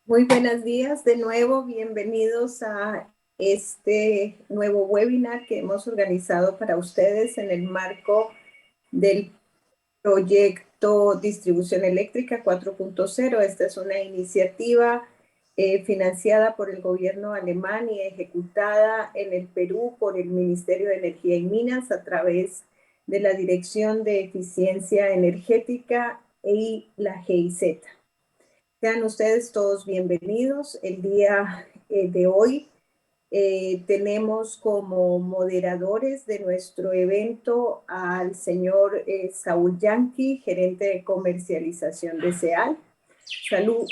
Muy buenos días de nuevo, bienvenidos a este nuevo webinar que hemos organizado para ustedes en el marco del proyecto Distribución Eléctrica 4.0. Esta es una iniciativa financiada por el gobierno alemán y ejecutada en el Perú por el Ministerio de Energía y Minas a través de la Dirección de Eficiencia Energética y la GIZ. Sean ustedes todos bienvenidos. El día de hoy tenemos como moderadores de nuestro evento al señor Saúl Yanqui, gerente de comercialización de SEAL.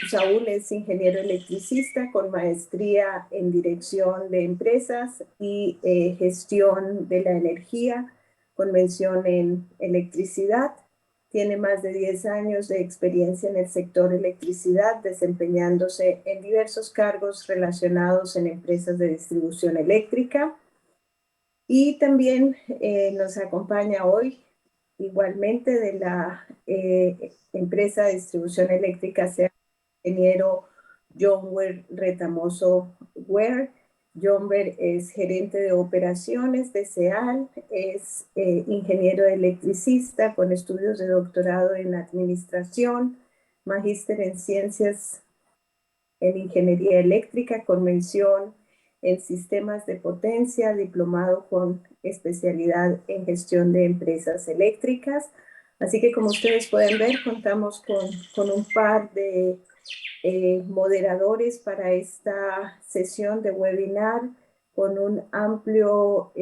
Saúl es ingeniero electricista con maestría en dirección de empresas y gestión de la energía, con mención en electricidad. Tiene más de 10 años de experiencia en el sector electricidad, desempeñándose en diversos cargos relacionados en empresas de distribución eléctrica. Y también nos acompaña hoy, igualmente de la empresa de distribución eléctrica, sea el ingeniero John Retamoso Ware. John es gerente de operaciones de SEAL, es ingeniero electricista con estudios de doctorado en administración, magíster en ciencias en ingeniería eléctrica con mención en sistemas de potencia, diplomado con especialidad en gestión de empresas eléctricas. Así que como ustedes pueden ver, contamos con un par de moderadores para esta sesión de webinar con un amplio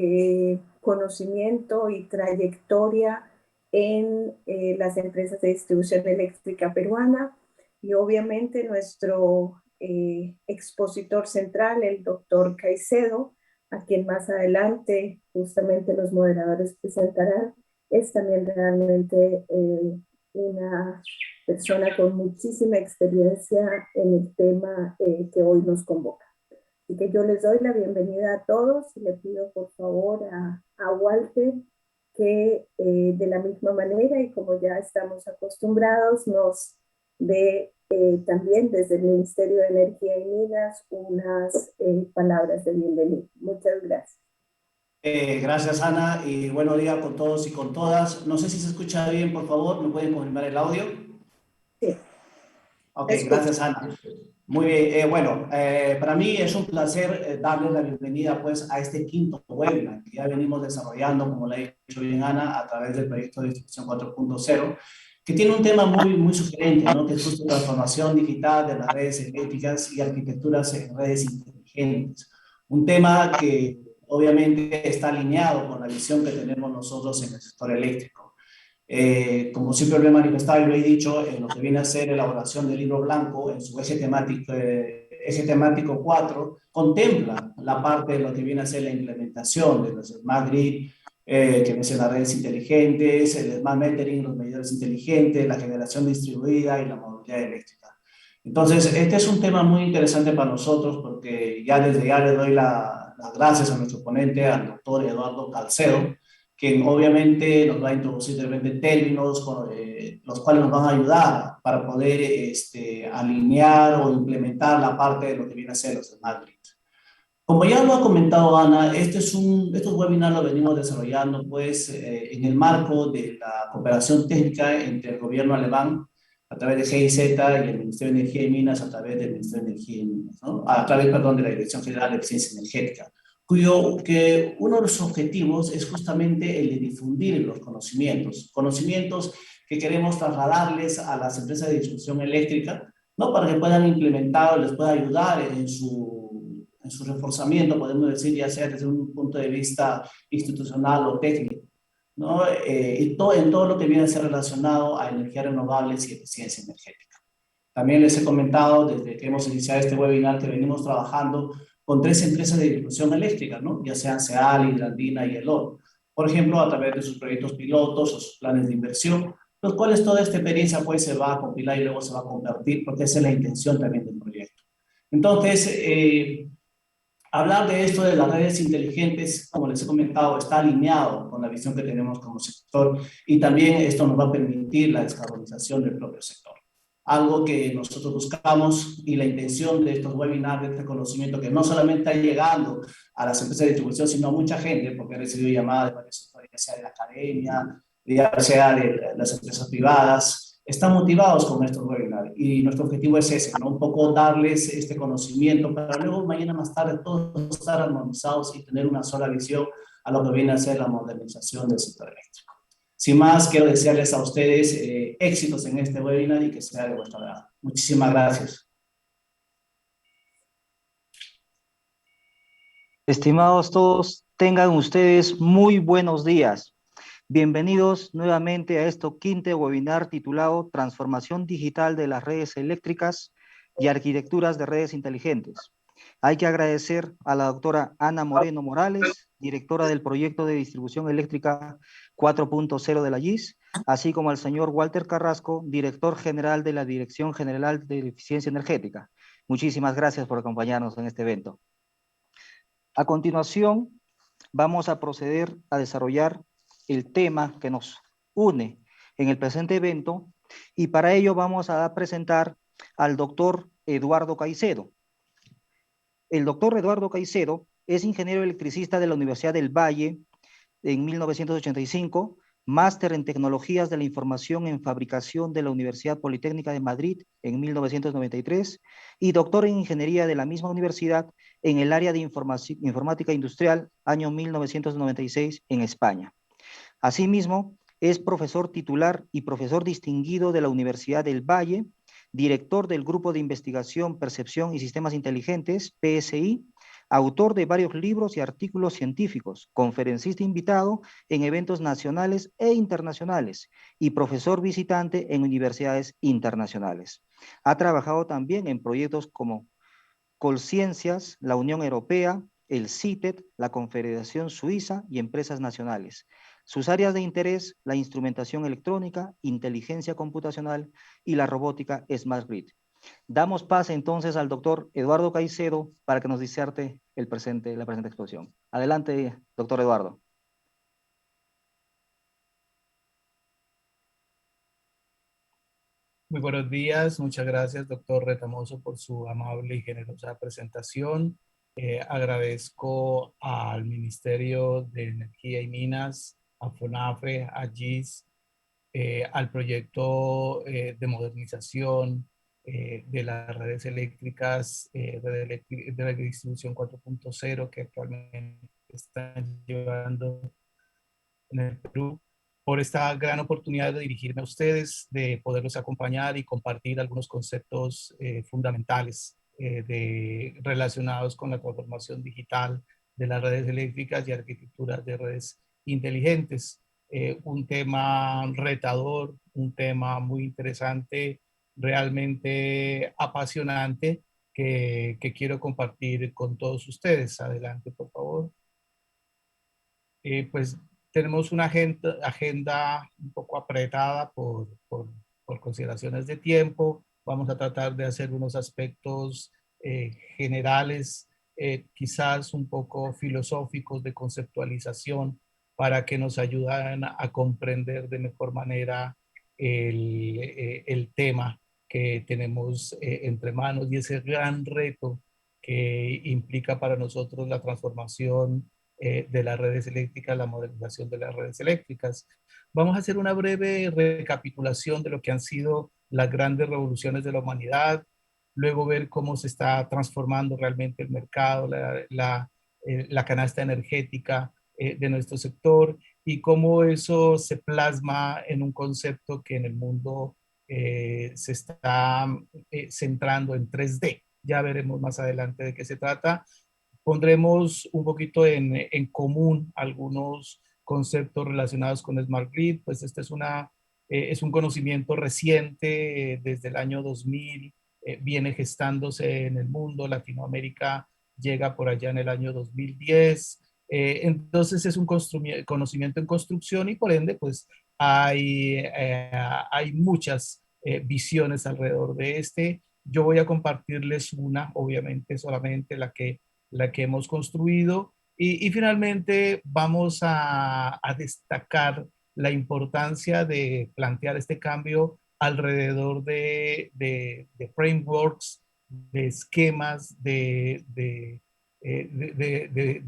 conocimiento y trayectoria en las empresas de distribución eléctrica peruana. Y obviamente nuestro expositor central, el doctor Caicedo, a quien más adelante justamente los moderadores presentarán, es también realmente una persona con muchísima experiencia en el tema que hoy nos convoca. Así que yo les doy la bienvenida a todos y le pido por favor a Walter que de la misma manera y como ya estamos acostumbrados nos dé también desde el Ministerio de Energía y Minas unas palabras de bienvenida. Muchas gracias. Gracias, Ana, y buenos días con todos y con todas. No sé si se escucha bien, por favor, ¿me pueden confirmar el audio? Sí. Ok, gracias, Ana. Muy bien, para mí es un placer darles la bienvenida pues, a este quinto webinar que ya venimos desarrollando, como le ha dicho bien Ana, a través del proyecto de Distribución 4.0, que tiene un tema muy sugerente, ¿no? Que es justo transformación digital de las redes eléctricas y arquitecturas en redes inteligentes. Un tema que obviamente está alineado con la visión que tenemos nosotros en el sector eléctrico. Como siempre lo he manifestado y lo he dicho, en lo que viene a ser elaboración del libro blanco, en su eje temático 4, contempla la parte de lo que viene a ser la implementación de los Smart Grid, que vienen las redes inteligentes, el Smart Metering, los medidores inteligentes, la generación distribuida y la movilidad eléctrica. Entonces, este es un tema muy interesante para nosotros porque ya desde ya le doy las gracias a nuestro ponente, al doctor Eduardo Calcedo, que obviamente nos va a introducir de repente términos los cuales nos van a ayudar para poder alinear o implementar la parte de lo que viene a ser los Smart Grid. Como ya lo ha comentado Ana, estos webinars los venimos desarrollando pues en el marco de la cooperación técnica entre el gobierno alemán a través de GIZ y el Ministerio de Energía y Minas a través del Ministerio de Energía y Minas, ¿no? A través, perdón, de la Dirección General de Eficiencia Energética, que uno de los objetivos es justamente el de difundir los conocimientos que queremos trasladarles a las empresas de distribución eléctrica, ¿no? Para que puedan implementar o les pueda ayudar en su reforzamiento, podemos decir, ya sea desde un punto de vista institucional o técnico, ¿no? En todo lo que viene a ser relacionado a energías renovables y eficiencia energética. También les he comentado desde que hemos iniciado este webinar que venimos trabajando con 3 empresas de distribución eléctrica, ¿no? Ya sean SEAL, Hidrandina y Elor. Por ejemplo, a través de sus proyectos pilotos o sus planes de inversión, los cuales toda esta experiencia pues se va a compilar y luego se va a compartir, porque esa es la intención también del proyecto. Entonces, hablar de esto de las redes inteligentes, como les he comentado, está alineado con la visión que tenemos como sector y también esto nos va a permitir la descarbonización del propio sector. algo que nosotros buscamos y la intención de estos webinars, de este conocimiento que no solamente está llegando a las empresas de distribución, sino a mucha gente, porque he recibido llamadas de varios sectores, ya sea de la academia, ya sea de las empresas privadas, están motivados con estos webinars y nuestro objetivo es ese, ¿no? Un poco darles este conocimiento para luego mañana más tarde todos estar armonizados y tener una sola visión a lo que viene a ser la modernización del sector eléctrico. Sin más, quiero desearles a ustedes éxitos en este webinar y que sea de vuestro agrado. Muchísimas gracias. Estimados todos, tengan ustedes muy buenos días. Bienvenidos nuevamente a este quinto webinar titulado Transformación Digital de las Redes Eléctricas y Arquitecturas de Redes Inteligentes. Hay que agradecer a la doctora Ana Moreno Morales, directora del Proyecto de Distribución Eléctrica 4.0 de la GIS, así como al señor Walter Carrasco, director general de la Dirección General de Eficiencia Energética. Muchísimas gracias por acompañarnos en este evento. A continuación, vamos a proceder a desarrollar el tema que nos une en el presente evento y para ello vamos a presentar al doctor Eduardo Caicedo. El doctor Eduardo Caicedo es ingeniero electricista de la Universidad del Valle en 1985, máster en Tecnologías de la Información en Fabricación de la Universidad Politécnica de Madrid en 1993 y doctor en Ingeniería de la misma universidad en el área de Informática Industrial, año 1996 en España. Asimismo, es profesor titular y profesor distinguido de la Universidad del Valle, director del Grupo de Investigación, Percepción y Sistemas Inteligentes, PSI, autor de varios libros y artículos científicos, conferencista invitado en eventos nacionales e internacionales y profesor visitante en universidades internacionales. Ha trabajado también en proyectos como Colciencias, la Unión Europea, el CITED, la Confederación Suiza y empresas nacionales. Sus áreas de interés, la instrumentación electrónica, inteligencia computacional y la robótica Smart Grid. Damos pase entonces al doctor Eduardo Caicedo para que nos diserte la presente exposición. Adelante, doctor Eduardo. Muy buenos días, muchas gracias, doctor Retamoso, por su amable y generosa presentación. Agradezco al Ministerio de Energía y Minas, a FONAFE, a GIS, al proyecto de modernización de las redes eléctricas, de la distribución 4.0 que actualmente están llevando en el Perú, por esta gran oportunidad de dirigirme a ustedes, de poderlos acompañar y compartir algunos conceptos fundamentales relacionados con la transformación digital de las redes eléctricas y arquitecturas de redes inteligentes. Un tema retador, un tema muy interesante, realmente apasionante que quiero compartir con todos ustedes. Adelante, por favor. Pues tenemos una agenda un poco apretada por consideraciones de tiempo. Vamos a tratar de hacer unos aspectos generales, quizás un poco filosóficos de conceptualización para que nos ayuden a comprender de mejor manera el tema que tenemos entre manos y ese gran reto que implica para nosotros la transformación de las redes eléctricas, la modernización de las redes eléctricas. Vamos a hacer una breve recapitulación de lo que han sido las grandes revoluciones de la humanidad, luego ver cómo se está transformando realmente el mercado, la canasta energética de nuestro sector y cómo eso se plasma en un concepto que en el mundo se está centrando en 3D. Ya veremos más adelante de qué se trata. Pondremos un poquito en común algunos conceptos relacionados con Smart Grid, pues este es un conocimiento reciente, desde el año 2000, viene gestándose en el mundo. Latinoamérica llega por allá en el año 2010, entonces es un conocimiento en construcción y por ende pues hay muchas visiones alrededor de este. Yo voy a compartirles una, obviamente solamente la que hemos construido y finalmente vamos a destacar la importancia de plantear este cambio alrededor de frameworks, de esquemas, de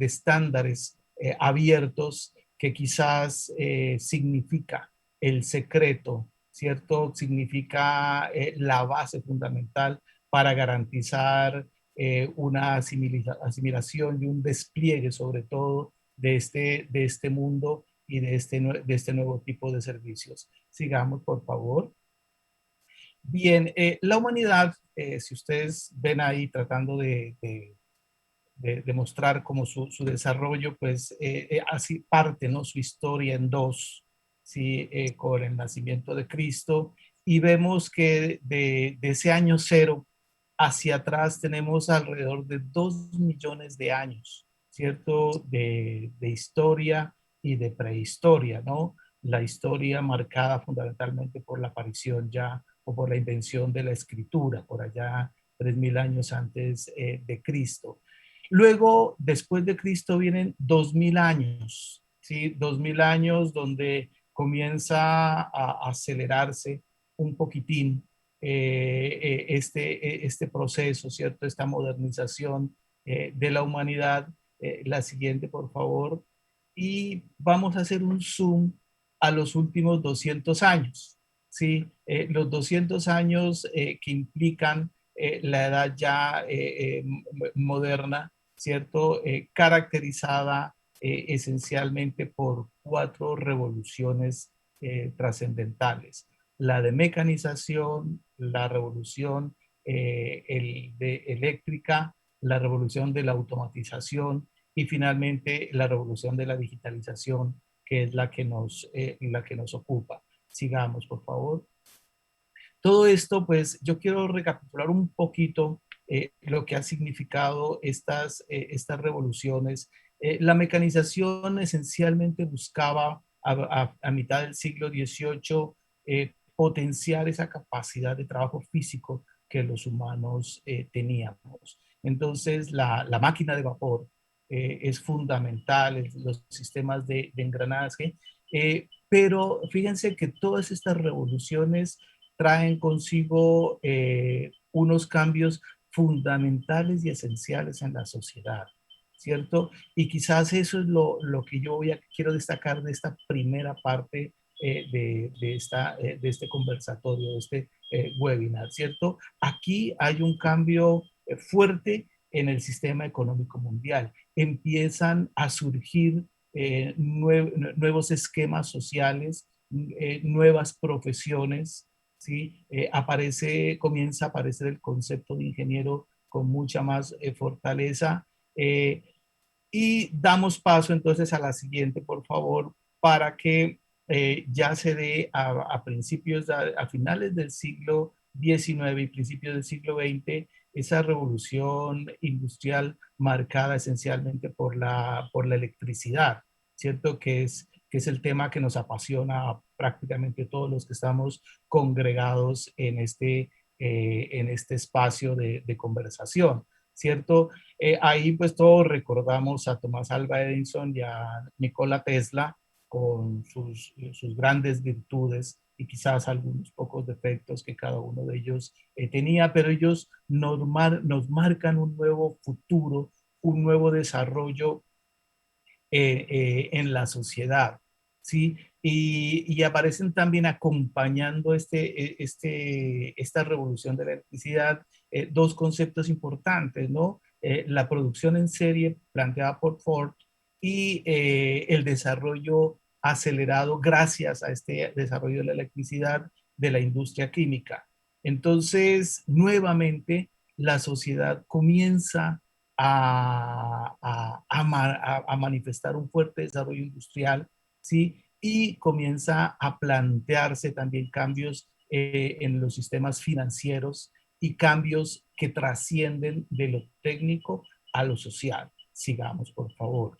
estándares abiertos que quizás significa el secreto, ¿cierto? Significa la base fundamental para garantizar una asimilación y un despliegue sobre todo de este mundo y de este nuevo tipo de servicios. Sigamos, por favor. Bien, la humanidad, si ustedes ven ahí tratando de mostrar como su desarrollo, pues así parte, ¿no? Su historia en dos, ¿sí? Con el nacimiento de Cristo, y vemos que de ese año cero hacia atrás tenemos alrededor de 2 millones de años, ¿cierto? De historia y de prehistoria, ¿no? La historia marcada fundamentalmente por la aparición ya o por la invención de la escritura, por allá 3000 años antes de Cristo. Luego, después de Cristo, vienen 2000 años, ¿sí? 2000 años donde comienza a acelerarse un poquitín este proceso, ¿cierto? Esta modernización de la humanidad. La siguiente, por favor. Y vamos a hacer un zoom a los últimos 200 años, ¿sí? Los 200 años que implican la edad ya moderna, ¿cierto? Caracterizada esencialmente por 4 revoluciones trascendentales: la de mecanización, la revolución eléctrica, la revolución de la automatización y finalmente la revolución de la digitalización, que es la que nos ocupa. Sigamos, por favor. Todo esto, pues yo quiero recapitular un poquito lo que ha significado estas revoluciones. La mecanización esencialmente buscaba a mitad del siglo XVIII potenciar esa capacidad de trabajo físico que los humanos teníamos. Entonces, la máquina de vapor es fundamental, los sistemas de engranaje, pero fíjense que todas estas revoluciones traen consigo unos cambios fundamentales y esenciales en la sociedad, ¿cierto? Y quizás eso es lo que yo quiero destacar de esta primera parte de este conversatorio, de este webinar, ¿cierto? Aquí hay un cambio fuerte en el sistema económico mundial. Empiezan a surgir nuevos esquemas sociales, nuevas profesiones, ¿sí? Comienza a aparecer el concepto de ingeniero con mucha más fortaleza. Y damos paso entonces a la siguiente, por favor, para que ya se dé a finales del siglo XIX y principios del siglo XX, esa revolución industrial marcada esencialmente por la electricidad, ¿cierto? Que es el tema que nos apasiona a prácticamente todos los que estamos congregados en este espacio de conversación, ¿cierto? Ahí pues todos recordamos a Tomás Alva Edison y a Nikola Tesla con sus grandes virtudes y quizás algunos pocos defectos que cada uno de ellos tenía, pero ellos nos marcan un nuevo futuro, un nuevo desarrollo en la sociedad, ¿sí? Y aparecen también acompañando esta revolución de la electricidad dos conceptos importantes, ¿no? La producción en serie planteada por Ford y el desarrollo acelerado gracias a este desarrollo de la electricidad de la industria química. Entonces, nuevamente, la sociedad comienza a manifestar un fuerte desarrollo industrial, ¿sí? Y comienza a plantearse también cambios en los sistemas financieros y cambios que trascienden de lo técnico a lo social. Sigamos, por favor.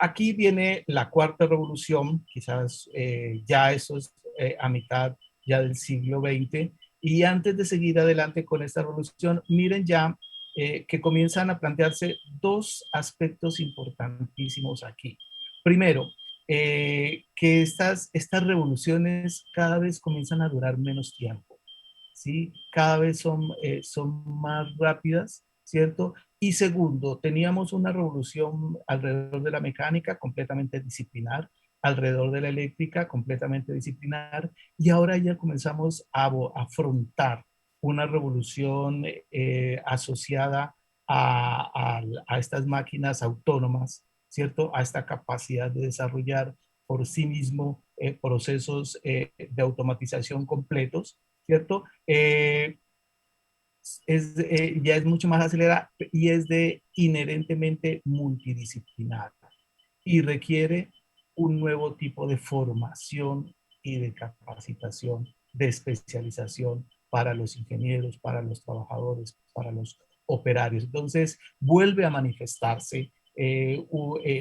Aquí viene la cuarta revolución, quizás ya eso es a mitad ya del siglo XX. Y antes de seguir adelante con esta revolución, miren ya que comienzan a plantearse dos aspectos importantísimos aquí. Primero, que estas revoluciones cada vez comienzan a durar menos tiempo, ¿sí? Cada vez son más rápidas, ¿cierto? Y segundo, teníamos una revolución alrededor de la mecánica completamente disciplinar, alrededor de la eléctrica completamente disciplinar, y ahora ya comenzamos a afrontar una revolución asociada a estas máquinas autónomas, ¿cierto? A esta capacidad de desarrollar por sí mismo procesos de automatización completos, ¿cierto? Ya es mucho más acelerada y es de inherentemente multidisciplinar y requiere un nuevo tipo de formación y de capacitación, de especialización para los ingenieros, para los trabajadores, para los operarios. Entonces, vuelve a manifestarse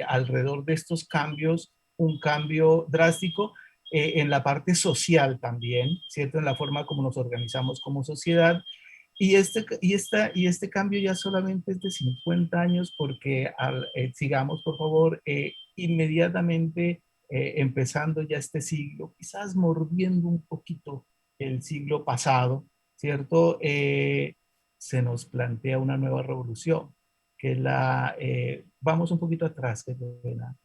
alrededor de estos cambios, un cambio drástico en la parte social también, ¿cierto? En la forma como nos organizamos como sociedad. Y este cambio ya solamente es de 50 años porque sigamos, por favor, inmediatamente empezando ya este siglo, quizás mordiendo un poquito el siglo pasado, ¿cierto? Se nos plantea una nueva revolución, que es vamos un poquito atrás, que pena.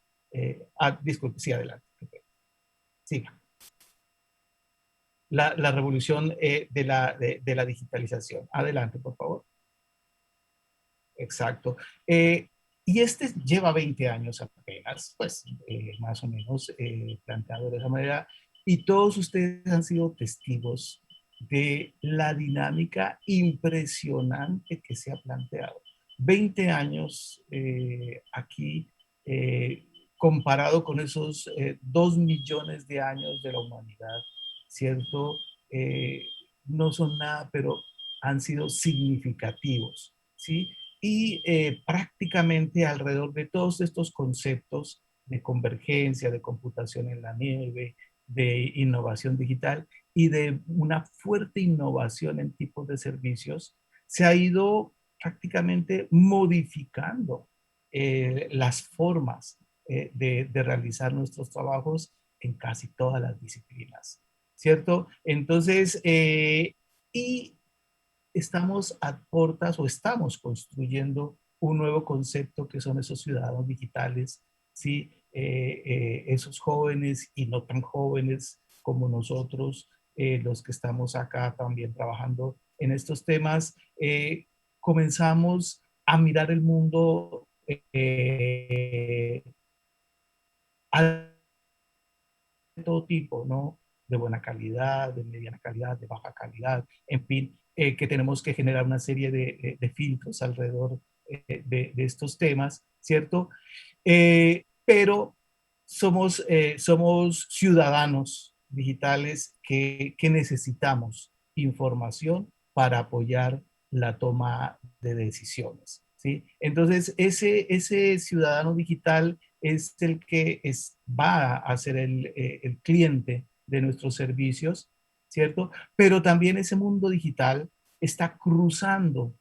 Disculpe, sí, adelante. Siga. La revolución de la digitalización. Adelante, por favor. Exacto. Y este lleva 20 años apenas, pues más o menos planteado de esa manera, y todos ustedes han sido testigos de la dinámica impresionante que se ha planteado. 20 años aquí, comparado con esos 2 millones de años de la humanidad, ¿cierto? Eh, no son nada, pero han sido significativos, ¿sí? Y prácticamente alrededor de todos estos conceptos de convergencia, de computación en la nube, de innovación digital y de una fuerte innovación en tipos de servicios, se ha ido prácticamente modificando las formas de realizar nuestros trabajos en casi todas las disciplinas, ¿cierto? Entonces, y estamos a portas o estamos construyendo un nuevo concepto que son esos ciudadanos digitales, ¿sí? Esos jóvenes y no tan jóvenes como nosotros, los que estamos acá también trabajando en estos temas, comenzamos a mirar el mundo a todo tipo, ¿no? De buena calidad, de mediana calidad, de baja calidad, en fin, que tenemos que generar una serie de filtros alrededor de estos temas, ¿cierto? Pero somos ciudadanos digitales que necesitamos información para apoyar la toma de decisiones, ¿sí? Entonces, ese ciudadano digital es el que va a ser el cliente de nuestros servicios, ¿cierto? Pero también ese mundo digital está cruzando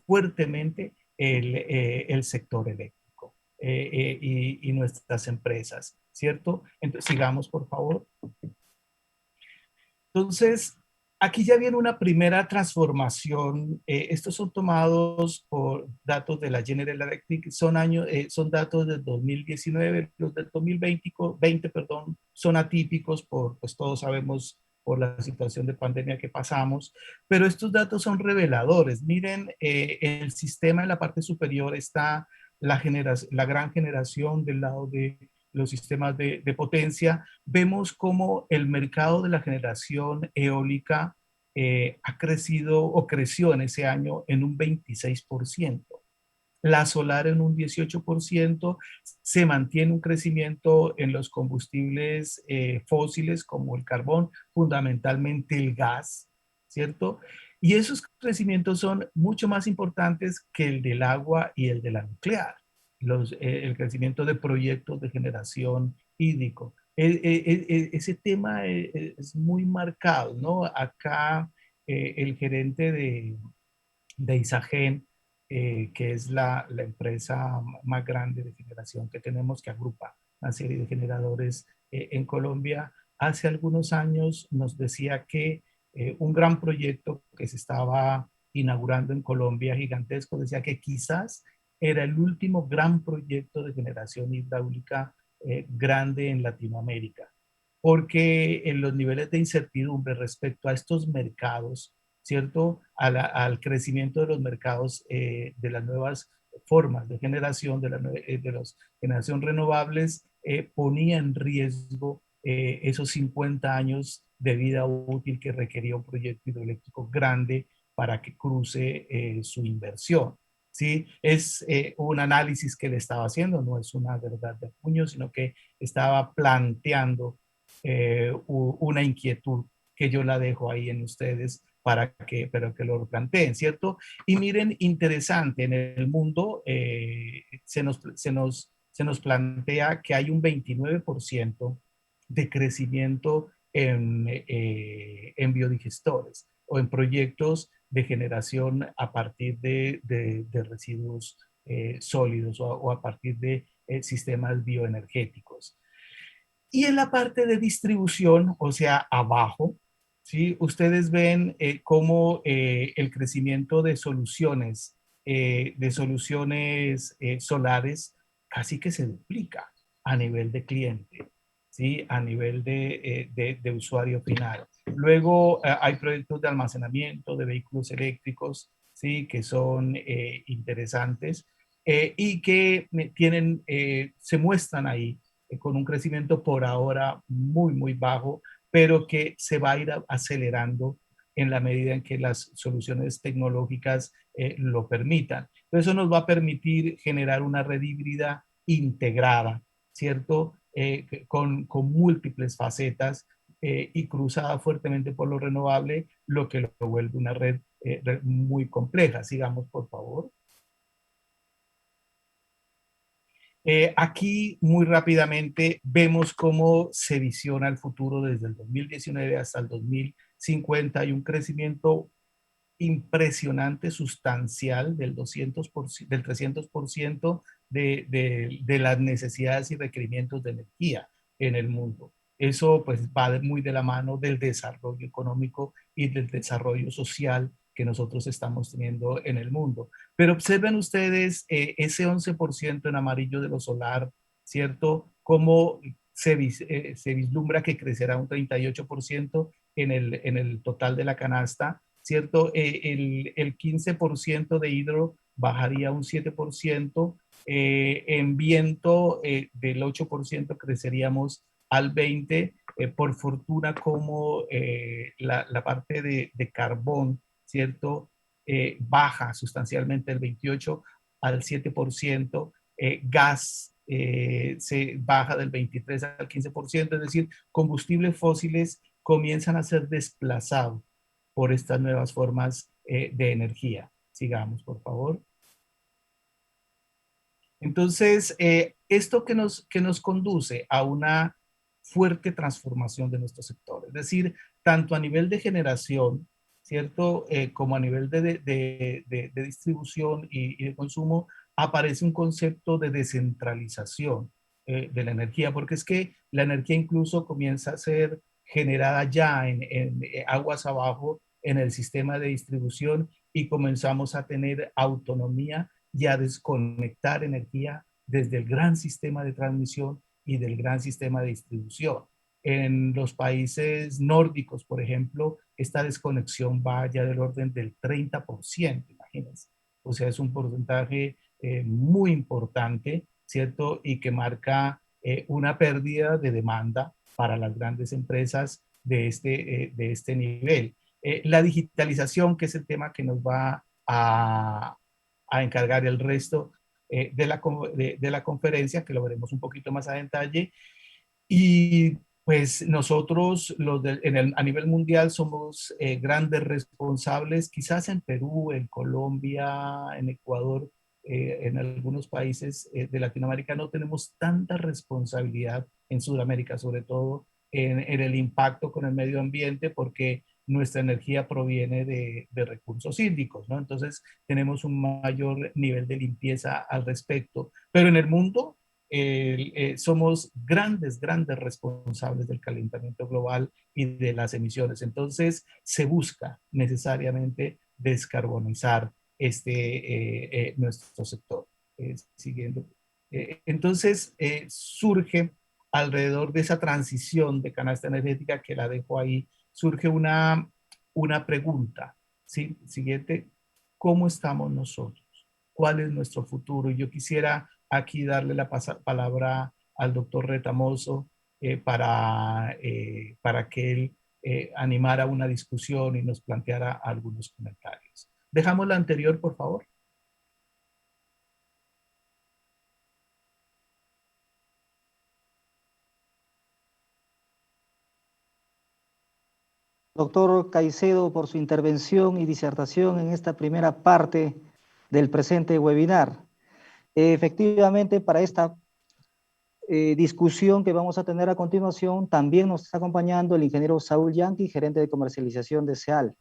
fuertemente el sector eléctrico y nuestras empresas, ¿cierto? Entonces, sigamos, por favor. Entonces, aquí ya viene una primera transformación. Estos son tomados por datos de la General Electric, son datos del 2019, los del 2020, perdón, son atípicos pues todos sabemos por la situación de pandemia que pasamos, pero estos datos son reveladores. Miren, el sistema en la parte superior está la gran generación del lado de los sistemas de potencia. Vemos cómo el mercado de la generación eólica ha crecido o creció en ese año en un 26%. La solar en un 18%, se mantiene un crecimiento en los combustibles fósiles como el carbón, fundamentalmente el gas, ¿cierto? Y esos crecimientos son mucho más importantes que el del agua y el de la nuclear, el crecimiento de proyectos de generación hídrico. Ese tema es muy marcado, ¿no? Acá el gerente de Isagen, que es la empresa más grande de generación que tenemos, que agrupa una serie de generadores en Colombia. Hace algunos años nos decía que un gran proyecto que se estaba inaugurando en Colombia, gigantesco, decía que quizás era el último gran proyecto de generación hidráulica grande en Latinoamérica, porque en los niveles de incertidumbre respecto a estos mercados, ¿cierto? Al crecimiento de los mercados de las nuevas formas de generación, de las generación renovables, ponía en riesgo esos 50 años de vida útil que requería un proyecto hidroeléctrico grande para que cruce su inversión. ¿Sí? Es un análisis que le estaba haciendo, no es una verdad de puño, sino que estaba planteando una inquietud que yo la dejo ahí en ustedes pero que lo planteen, ¿cierto? Y miren, interesante, en el mundo se nos plantea que hay un 29% de crecimiento en biodigestores o en proyectos de generación a partir de residuos sólidos o a partir de sistemas bioenergéticos. Y en la parte de distribución, o sea, abajo, ¿sí? Ustedes ven cómo el crecimiento de soluciones solares casi que se duplica a nivel de cliente, ¿sí? A nivel de usuario final. Luego hay proyectos de almacenamiento de vehículos eléctricos, ¿sí? Que son interesantes y que se muestran ahí con un crecimiento por ahora muy, muy bajo, pero que se va a ir acelerando en la medida en que las soluciones tecnológicas lo permitan. Eso nos va a permitir generar una red híbrida integrada, ¿cierto? Con múltiples facetas y cruzada fuertemente por lo renovable, lo que lo vuelve una red muy compleja. Sigamos, por favor. Aquí muy rápidamente vemos cómo se visiona el futuro desde el 2019 hasta el 2050. Hay un crecimiento impresionante, sustancial del 200%, del 300% de las necesidades y requerimientos de energía en el mundo. Eso pues va muy de la mano del desarrollo económico y del desarrollo social que nosotros estamos teniendo en el mundo. Pero observen ustedes ese 11% en amarillo de lo solar, ¿cierto? Cómo se vislumbra que crecerá un 38% en el total de la canasta, ¿cierto? El 15% de hidro bajaría un 7%, en viento del 8% creceríamos al 20%, por fortuna como la parte de carbón, ¿cierto? Baja sustancialmente del 28 al 7%, gas se baja del 23 al 15%, es decir, combustibles fósiles comienzan a ser desplazados por estas nuevas formas de energía. Sigamos, por favor. Entonces, esto que nos conduce a una fuerte transformación de nuestro sector, es decir, tanto a nivel de generación, ¿cierto? Como a nivel de distribución y de consumo, aparece un concepto de descentralización de la energía, porque es que la energía incluso comienza a ser generada ya en aguas abajo en el sistema de distribución y comenzamos a tener autonomía y a desconectar energía desde el gran sistema de transmisión y del gran sistema de distribución. En los países nórdicos, por ejemplo, esta desconexión va ya del orden del 30%, imagínense. O sea, es un porcentaje muy importante, ¿cierto? Y que marca una pérdida de demanda para las grandes empresas de este nivel. La digitalización, que es el tema que nos va a encargar el resto de la conferencia, que lo veremos un poquito más a detalle. Y pues nosotros a nivel mundial somos grandes responsables, quizás en Perú, en Colombia, en Ecuador, en algunos países de Latinoamérica no tenemos tanta responsabilidad, en Sudamérica sobre todo, en el impacto con el medio ambiente, porque nuestra energía proviene de recursos hídricos, ¿no? Entonces tenemos un mayor nivel de limpieza al respecto. Pero en el mundo somos grandes responsables del calentamiento global y de las emisiones. Entonces, se busca necesariamente descarbonizar nuestro sector. Siguiendo. Entonces, surge alrededor de esa transición de canasta energética, que la dejo ahí, surge una pregunta, ¿sí? Siguiente, ¿cómo estamos nosotros? ¿Cuál es nuestro futuro? Y yo quisiera aquí darle la palabra al doctor Retamoso para que él animara una discusión y nos planteara algunos comentarios. Dejamos la anterior, por favor. Doctor Caicedo, por su intervención y disertación en esta primera parte del presente webinar. Efectivamente, para esta discusión que vamos a tener a continuación, también nos está acompañando el ingeniero Saúl Yanqui, gerente de comercialización de SEAL.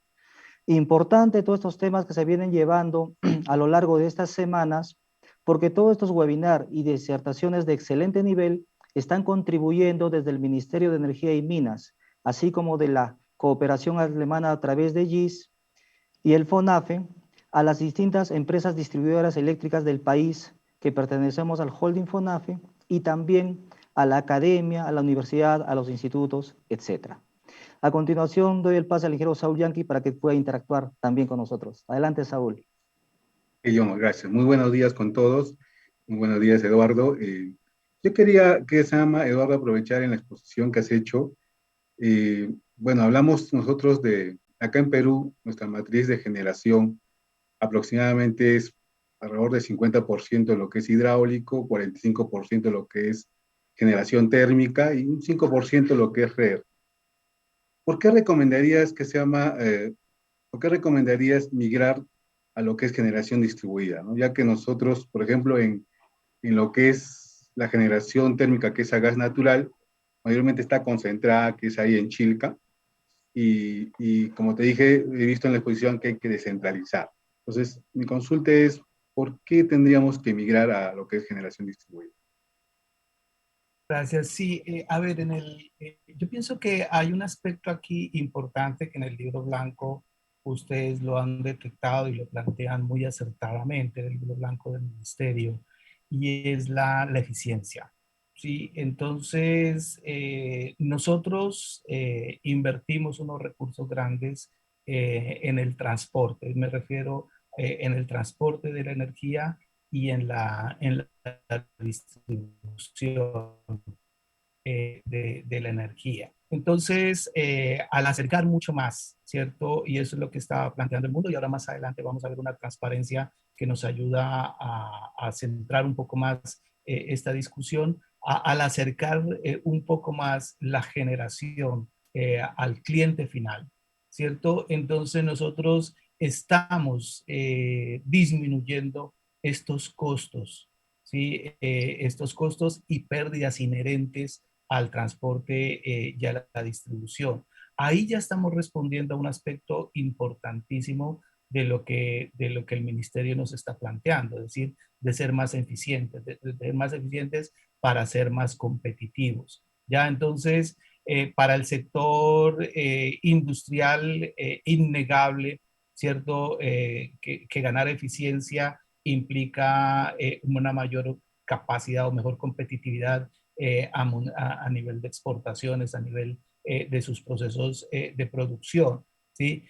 Importante todos estos temas que se vienen llevando a lo largo de estas semanas, porque todos estos webinars y disertaciones de excelente nivel están contribuyendo desde el Ministerio de Energía y Minas, así como de la cooperación alemana a través de GIS y el FONAFE, a las distintas empresas distribuidoras eléctricas del país que pertenecemos al holding FONAFE, y también a la academia, a la universidad, a los institutos, etc. A continuación doy el pase al ingeniero Saúl Yanqui para que pueda interactuar también con nosotros. Adelante, Saúl. Gracias. Muy buenos días con todos. Muy buenos días, Eduardo. Yo quería que Eduardo, aprovechar en la exposición que has hecho. Bueno, hablamos nosotros de, acá en Perú, nuestra matriz de generación aproximadamente es alrededor de 50% de lo que es hidráulico, 45% de lo que es generación térmica y un 5% de lo que es red. ¿Por qué recomendarías ¿por qué recomendarías migrar a lo que es generación distribuida, ¿no? Ya que nosotros, por ejemplo, en lo que es la generación térmica, que es a gas natural, mayormente está concentrada, que es ahí en Chilca, y como te dije, he visto en la exposición que hay que descentralizar. Entonces, mi consulta es, ¿por qué tendríamos que migrar a lo que es generación distribuida? Gracias. Sí, a ver, yo pienso que hay un aspecto aquí importante que en el libro blanco ustedes lo han detectado y lo plantean muy acertadamente, el libro blanco del ministerio, y es la eficiencia. Sí, entonces nosotros invertimos unos recursos grandes en el transporte, me refiero en el transporte de la energía y en la distribución de la energía. Entonces, al acercar mucho más, ¿cierto? Y eso es lo que estaba planteando el mundo, y ahora más adelante vamos a ver una transparencia que nos ayuda a centrar un poco más esta discusión, al acercar un poco más la generación al cliente final, ¿cierto? Entonces nosotros estamos disminuyendo estos costos, ¿sí? Estos costos y pérdidas inherentes al transporte y a la distribución. Ahí ya estamos respondiendo a un aspecto importantísimo de lo que el ministerio nos está planteando, es decir, de ser más eficientes, de ser más eficientes para ser más competitivos. Ya entonces, para el sector industrial, innegable, ¿cierto? Que ganar eficiencia implica una mayor capacidad o mejor competitividad a nivel de exportaciones, a nivel de sus procesos de producción, ¿sí?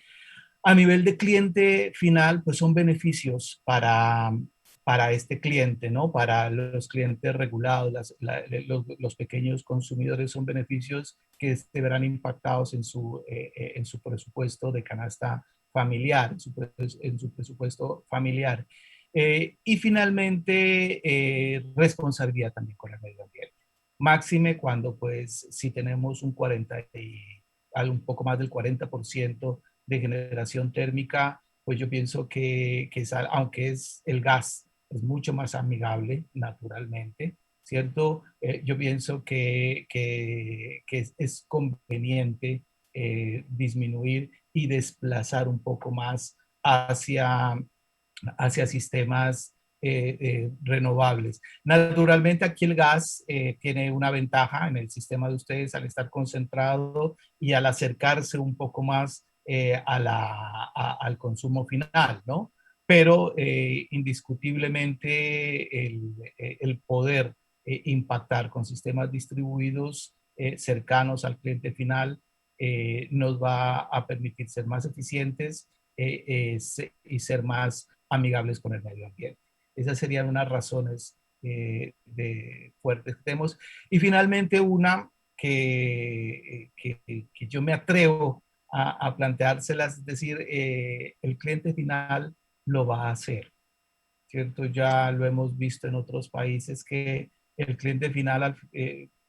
A nivel de cliente final, pues son beneficios para este cliente, ¿no? Para los clientes regulados, los pequeños consumidores son beneficios que se verán impactados en su presupuesto de canasta familiar, en su presupuesto familiar. Y finalmente, responsabilidad también con el medio ambiente. Máxime cuando, pues, si tenemos un poco más del 40% de generación térmica, pues yo pienso que aunque es el gas, es mucho más amigable naturalmente, ¿cierto? Yo pienso que es conveniente disminuir y desplazar un poco más hacia sistemas renovables. Naturalmente aquí el gas tiene una ventaja en el sistema de ustedes al estar concentrado y al acercarse un poco más al consumo final, ¿no? Pero indiscutiblemente el poder impactar con sistemas distribuidos cercanos al cliente final nos va a permitir ser más eficientes y ser más amigables con el medio ambiente. Esas serían unas razones fuertes que tenemos. Y finalmente una que yo me atrevo a planteárselas, es decir, el cliente final lo va a hacer, ¿cierto? Ya lo hemos visto en otros países que el cliente final,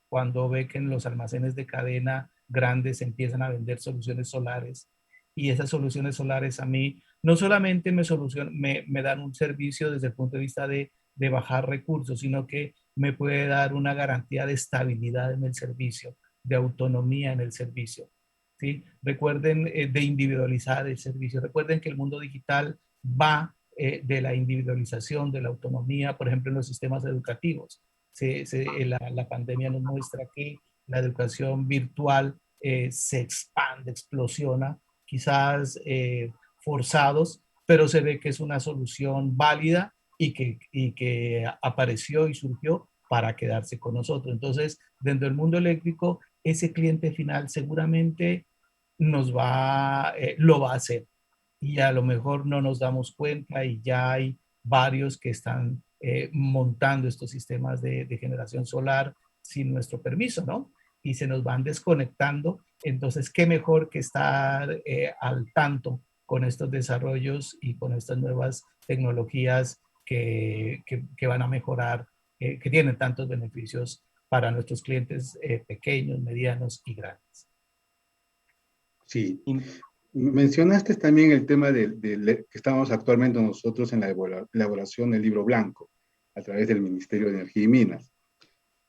cuando ve que en los almacenes de cadena grandes empiezan a vender soluciones solares y esas soluciones solares a mí no solamente me dan un servicio desde el punto de vista de bajar recursos, sino que me puede dar una garantía de estabilidad en el servicio, de autonomía en el servicio. ¿Sí? Recuerden de individualizar el servicio. Recuerden que el mundo digital va de la individualización, de la autonomía, por ejemplo, en los sistemas educativos. La pandemia nos muestra que la educación virtual se expande, explosiona, quizás forzados, pero se ve que es una solución válida y que apareció y surgió para quedarse con nosotros. Entonces, dentro del mundo eléctrico, ese cliente final seguramente lo va a hacer y a lo mejor no nos damos cuenta y ya hay varios que están montando estos sistemas de generación solar sin nuestro permiso, ¿no? Y se nos van desconectando. Entonces, qué mejor que estar al tanto con estos desarrollos y con estas nuevas tecnologías que van a mejorar, que tienen tantos beneficios para nuestros clientes pequeños, medianos y grandes. Sí. Mencionaste también el tema que estamos actualmente nosotros en la elaboración del libro blanco a través del Ministerio de Energía y Minas.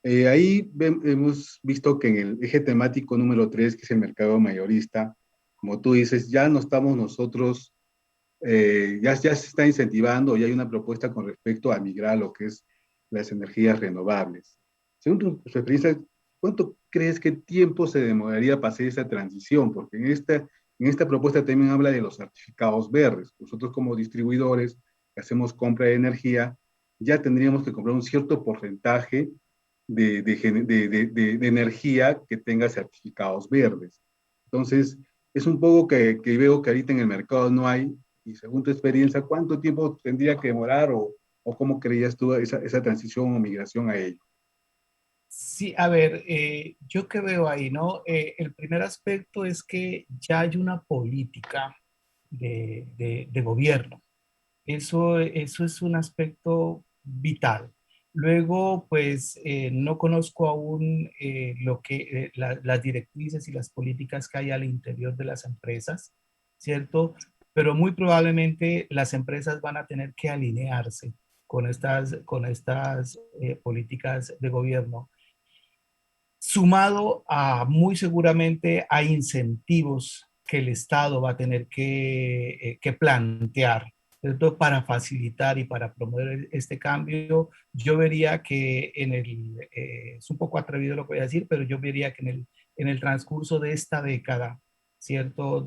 Ahí hemos visto que en el eje temático número 3, que es el mercado mayorista, como tú dices, ya no estamos nosotros, ya se está incentivando, ya hay una propuesta con respecto a migrar a lo que es las energías renovables. Según tu experiencia, ¿cuánto crees que tiempo se demoraría para hacer esa transición? Porque en esta propuesta también habla de los certificados verdes. Nosotros como distribuidores que hacemos compra de energía, ya tendríamos que comprar un cierto porcentaje de energía que tenga certificados verdes. Entonces, es un poco que veo que ahorita en el mercado no hay, y según tu experiencia, ¿cuánto tiempo tendría que demorar o cómo creías tú esa transición o migración a ello? Sí, a ver, yo que veo ahí, ¿no? El primer aspecto es que ya hay una política de gobierno. Eso es un aspecto vital. Luego, pues, no conozco aún las directrices y las políticas que hay al interior de las empresas, ¿cierto? Pero muy probablemente las empresas van a tener que alinearse con estas políticas de gobierno, sumado a muy seguramente a incentivos que el Estado va a tener que plantear, ¿cierto? Para facilitar y para promover este cambio. Yo vería que es un poco atrevido lo que voy a decir, pero yo vería que en el transcurso de esta década, ¿cierto?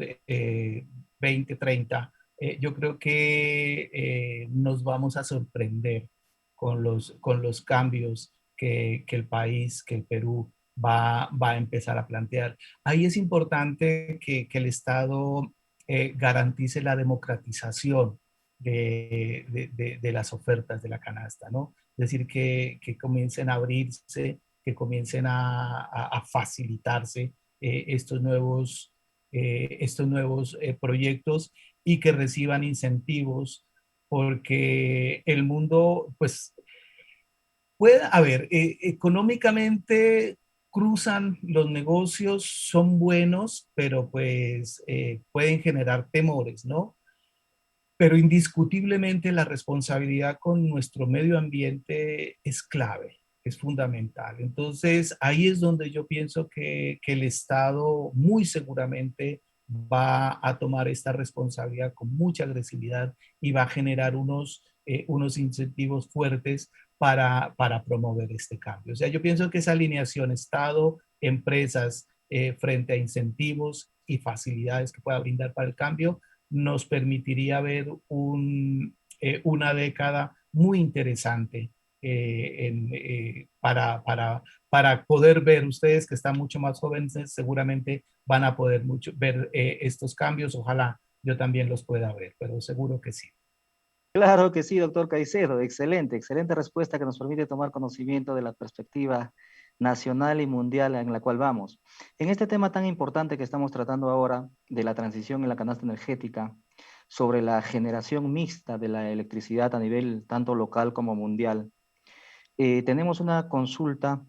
2030, yo creo que nos vamos a sorprender con los cambios que el país, que el Perú va a empezar a plantear. Ahí es importante que el Estado garantice la democratización de las ofertas de la canasta, ¿no? Es decir, que comiencen a abrirse, que comiencen a facilitarse estos nuevos proyectos y que reciban incentivos, porque el mundo, pues, puede, a ver, económicamente cruzan los negocios, son buenos, pero pues pueden generar temores, ¿no? Pero indiscutiblemente la responsabilidad con nuestro medio ambiente es clave, es fundamental. Entonces, ahí es donde yo pienso que el Estado muy seguramente va a tomar esta responsabilidad con mucha agresividad y va a generar unos incentivos fuertes para promover este cambio. O sea, yo pienso que esa alineación Estado, empresas, frente a incentivos y facilidades que pueda brindar para el cambio, nos permitiría ver una década muy interesante para poder ver. Ustedes que están mucho más jóvenes seguramente van a poder ver estos cambios. Ojalá yo también los pueda ver, pero seguro que sí. Claro que sí, doctor Caicedo. Excelente, excelente respuesta que nos permite tomar conocimiento de la perspectiva nacional y mundial en la cual vamos. En este tema tan importante que estamos tratando ahora, de la transición en la canasta energética, sobre la generación mixta de la electricidad a nivel tanto local como mundial, tenemos una consulta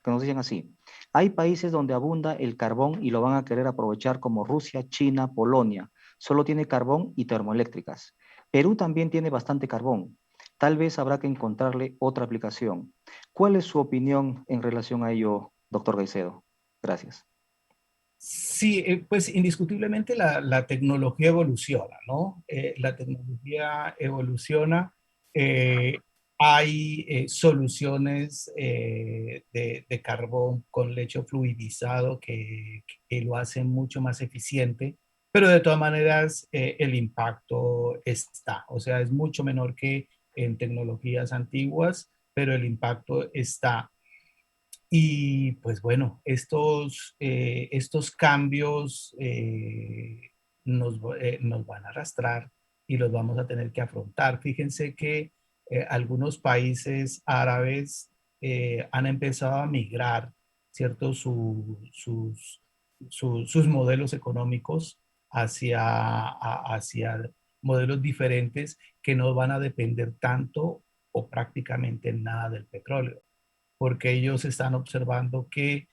que nos dicen así: hay países donde abunda el carbón y lo van a querer aprovechar, como Rusia, China, Polonia. Solo tiene carbón y termoeléctricas. Perú también tiene bastante carbón. Tal vez habrá que encontrarle otra aplicación. ¿Cuál es su opinión en relación a ello, doctor Caicedo? Gracias. Sí, pues indiscutiblemente la tecnología evoluciona, ¿no? La tecnología evoluciona. eh, Hay soluciones de carbón con lecho fluidizado que lo hacen mucho más eficiente, pero de todas maneras el impacto está, o sea, es mucho menor que en tecnologías antiguas, pero el impacto está. Y pues bueno, estos cambios nos van a arrastrar y los vamos a tener que afrontar. Fíjense que algunos países árabes han empezado a migrar, ¿cierto? Sus modelos económicos hacia modelos diferentes que no van a depender tanto o prácticamente nada del petróleo, porque ellos están observando que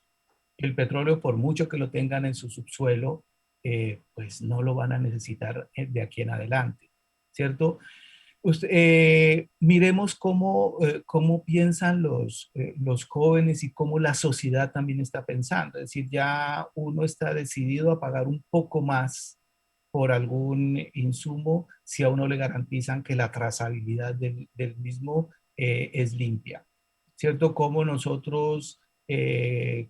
el petróleo, por mucho que lo tengan en su subsuelo, pues no lo van a necesitar de aquí en adelante, ¿cierto? Miremos cómo piensan los jóvenes y cómo la sociedad también está pensando. Es decir, ya uno está decidido a pagar un poco más por algún insumo si a uno le garantizan que la trazabilidad del mismo es limpia. ¿Cierto? Como nosotros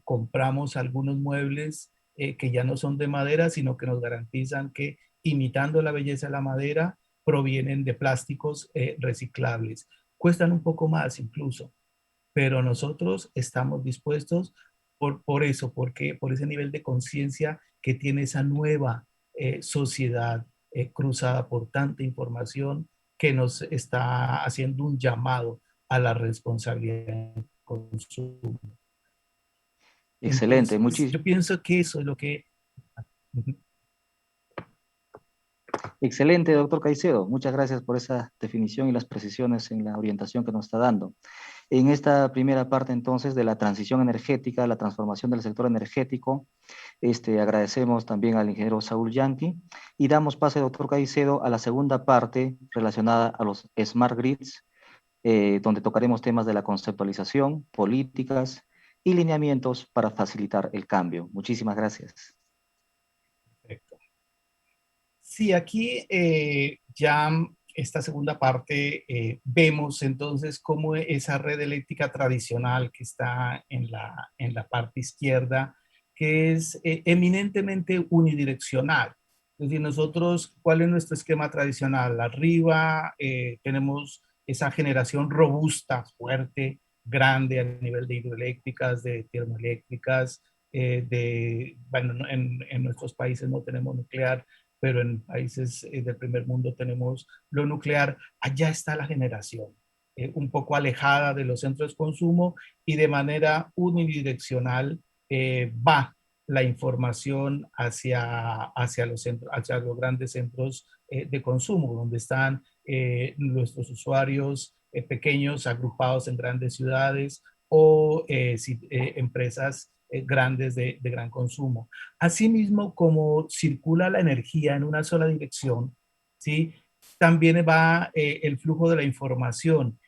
compramos algunos muebles que ya no son de madera, sino que nos garantizan que, imitando la belleza de la madera, provienen de plásticos reciclables. Cuestan un poco más incluso, pero nosotros estamos dispuestos por eso, porque por ese nivel de conciencia que tiene esa nueva sociedad cruzada por tanta información, que nos está haciendo un llamado a la responsabilidad del consumo. Excelente, Entonces, yo pienso que eso es lo que... excelente, doctor Caicedo. Muchas gracias por esa definición y las precisiones en la orientación que nos está dando. En esta primera parte, entonces, de la transición energética, la transformación del sector energético, agradecemos también al ingeniero Saúl Yanqui y damos pase, doctor Caicedo, a la segunda parte relacionada a los smart grids, donde tocaremos temas de la conceptualización, políticas y lineamientos para facilitar el cambio. Muchísimas gracias. Perfecto. Sí, aquí ya esta segunda parte vemos entonces cómo esa red eléctrica tradicional que está en la parte izquierda, que es eminentemente unidireccional. Es decir, nosotros, ¿cuál es nuestro esquema tradicional? Arriba tenemos esa generación robusta, fuerte, grande a nivel de hidroeléctricas, de termoeléctricas, bueno, en nuestros países no tenemos nuclear, pero en países del primer mundo tenemos lo nuclear. Allá está la generación, un poco alejada de los centros de consumo, y de manera unidireccional va la información hacia los grandes centros de consumo, donde están nuestros usuarios pequeños agrupados en grandes ciudades o empresas grandes de gran consumo. Asimismo, como circula la energía en una sola dirección, ¿sí? También va el flujo de la información.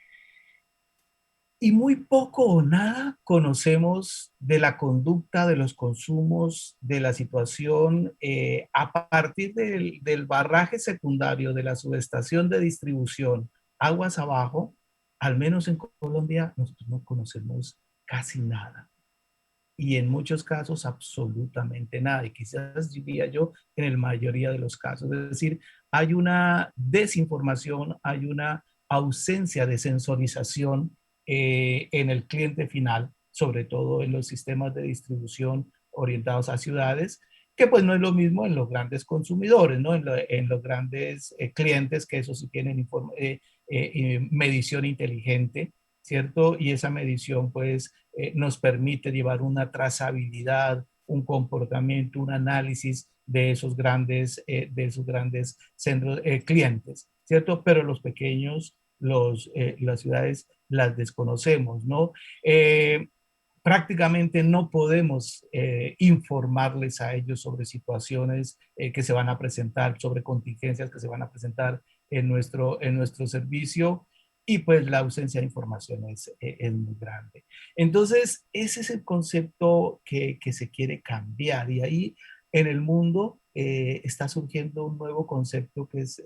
Y muy poco o nada conocemos de la conducta, de los consumos, de la situación a partir del barraje secundario, de la subestación de distribución Aguas abajo, al menos en Colombia, nosotros no conocemos casi nada. Y en muchos casos absolutamente nada, y quizás diría yo en la mayoría de los casos. Es decir, hay una desinformación, hay una ausencia de sensorización en el cliente final, sobre todo en los sistemas de distribución orientados a ciudades, que pues no es lo mismo en los grandes consumidores, ¿no? En los grandes clientes, que eso sí tienen medición inteligente, ¿cierto? Y esa medición pues nos permite llevar una trazabilidad, un comportamiento, un análisis de esos grandes centros, clientes, ¿cierto? Pero los pequeños, las ciudades las desconocemos, ¿no? Prácticamente no podemos informarles a ellos sobre situaciones que se van a presentar, sobre contingencias que se van a presentar en nuestro servicio, y pues la ausencia de información es muy grande. Entonces, ese es el concepto que se quiere cambiar, y ahí en el mundo está surgiendo un nuevo concepto que es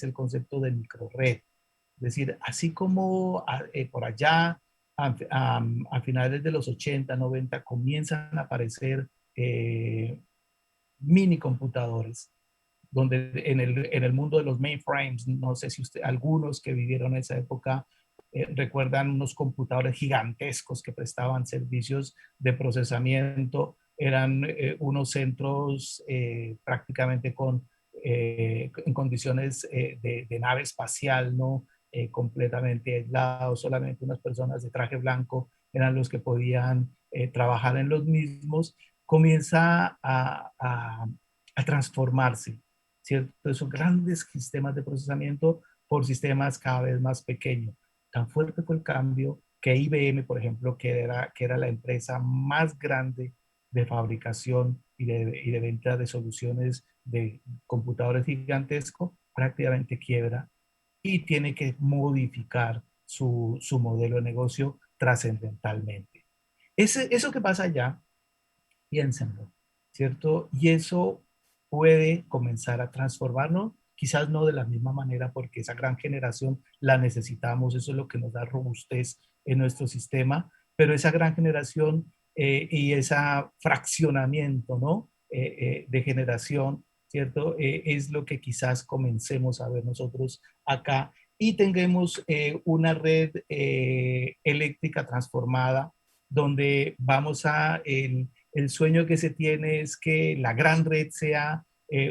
el concepto de microred. Es decir, así como por allá a finales de los 80, 90 comienzan a aparecer mini computadores, donde en el mundo de los mainframes, no sé si algunos que vivieron esa época recuerdan unos computadores gigantescos que prestaban servicios de procesamiento, eran unos centros prácticamente en condiciones de nave espacial, ¿no? Completamente aislados, solamente unas personas de traje blanco eran los que podían trabajar en los mismos. Comienza a transformarse, ¿cierto? Esos grandes sistemas de procesamiento por sistemas cada vez más pequeños. Tan fuerte fue el cambio que IBM, por ejemplo, que era la empresa más grande de fabricación y de venta de soluciones de computadores gigantescos, prácticamente quiebra y tiene que modificar su modelo de negocio trascendentalmente. Eso que pasa allá, piénsenlo, ¿cierto? Y eso puede comenzar a transformarnos, quizás no de la misma manera, porque esa gran generación la necesitamos, eso es lo que nos da robustez en nuestro sistema, pero esa gran generación y ese fraccionamiento, ¿no? De generación, ¿cierto? Es lo que quizás comencemos a ver nosotros acá y tengamos una red eléctrica transformada donde vamos el sueño que se tiene es que la gran red sea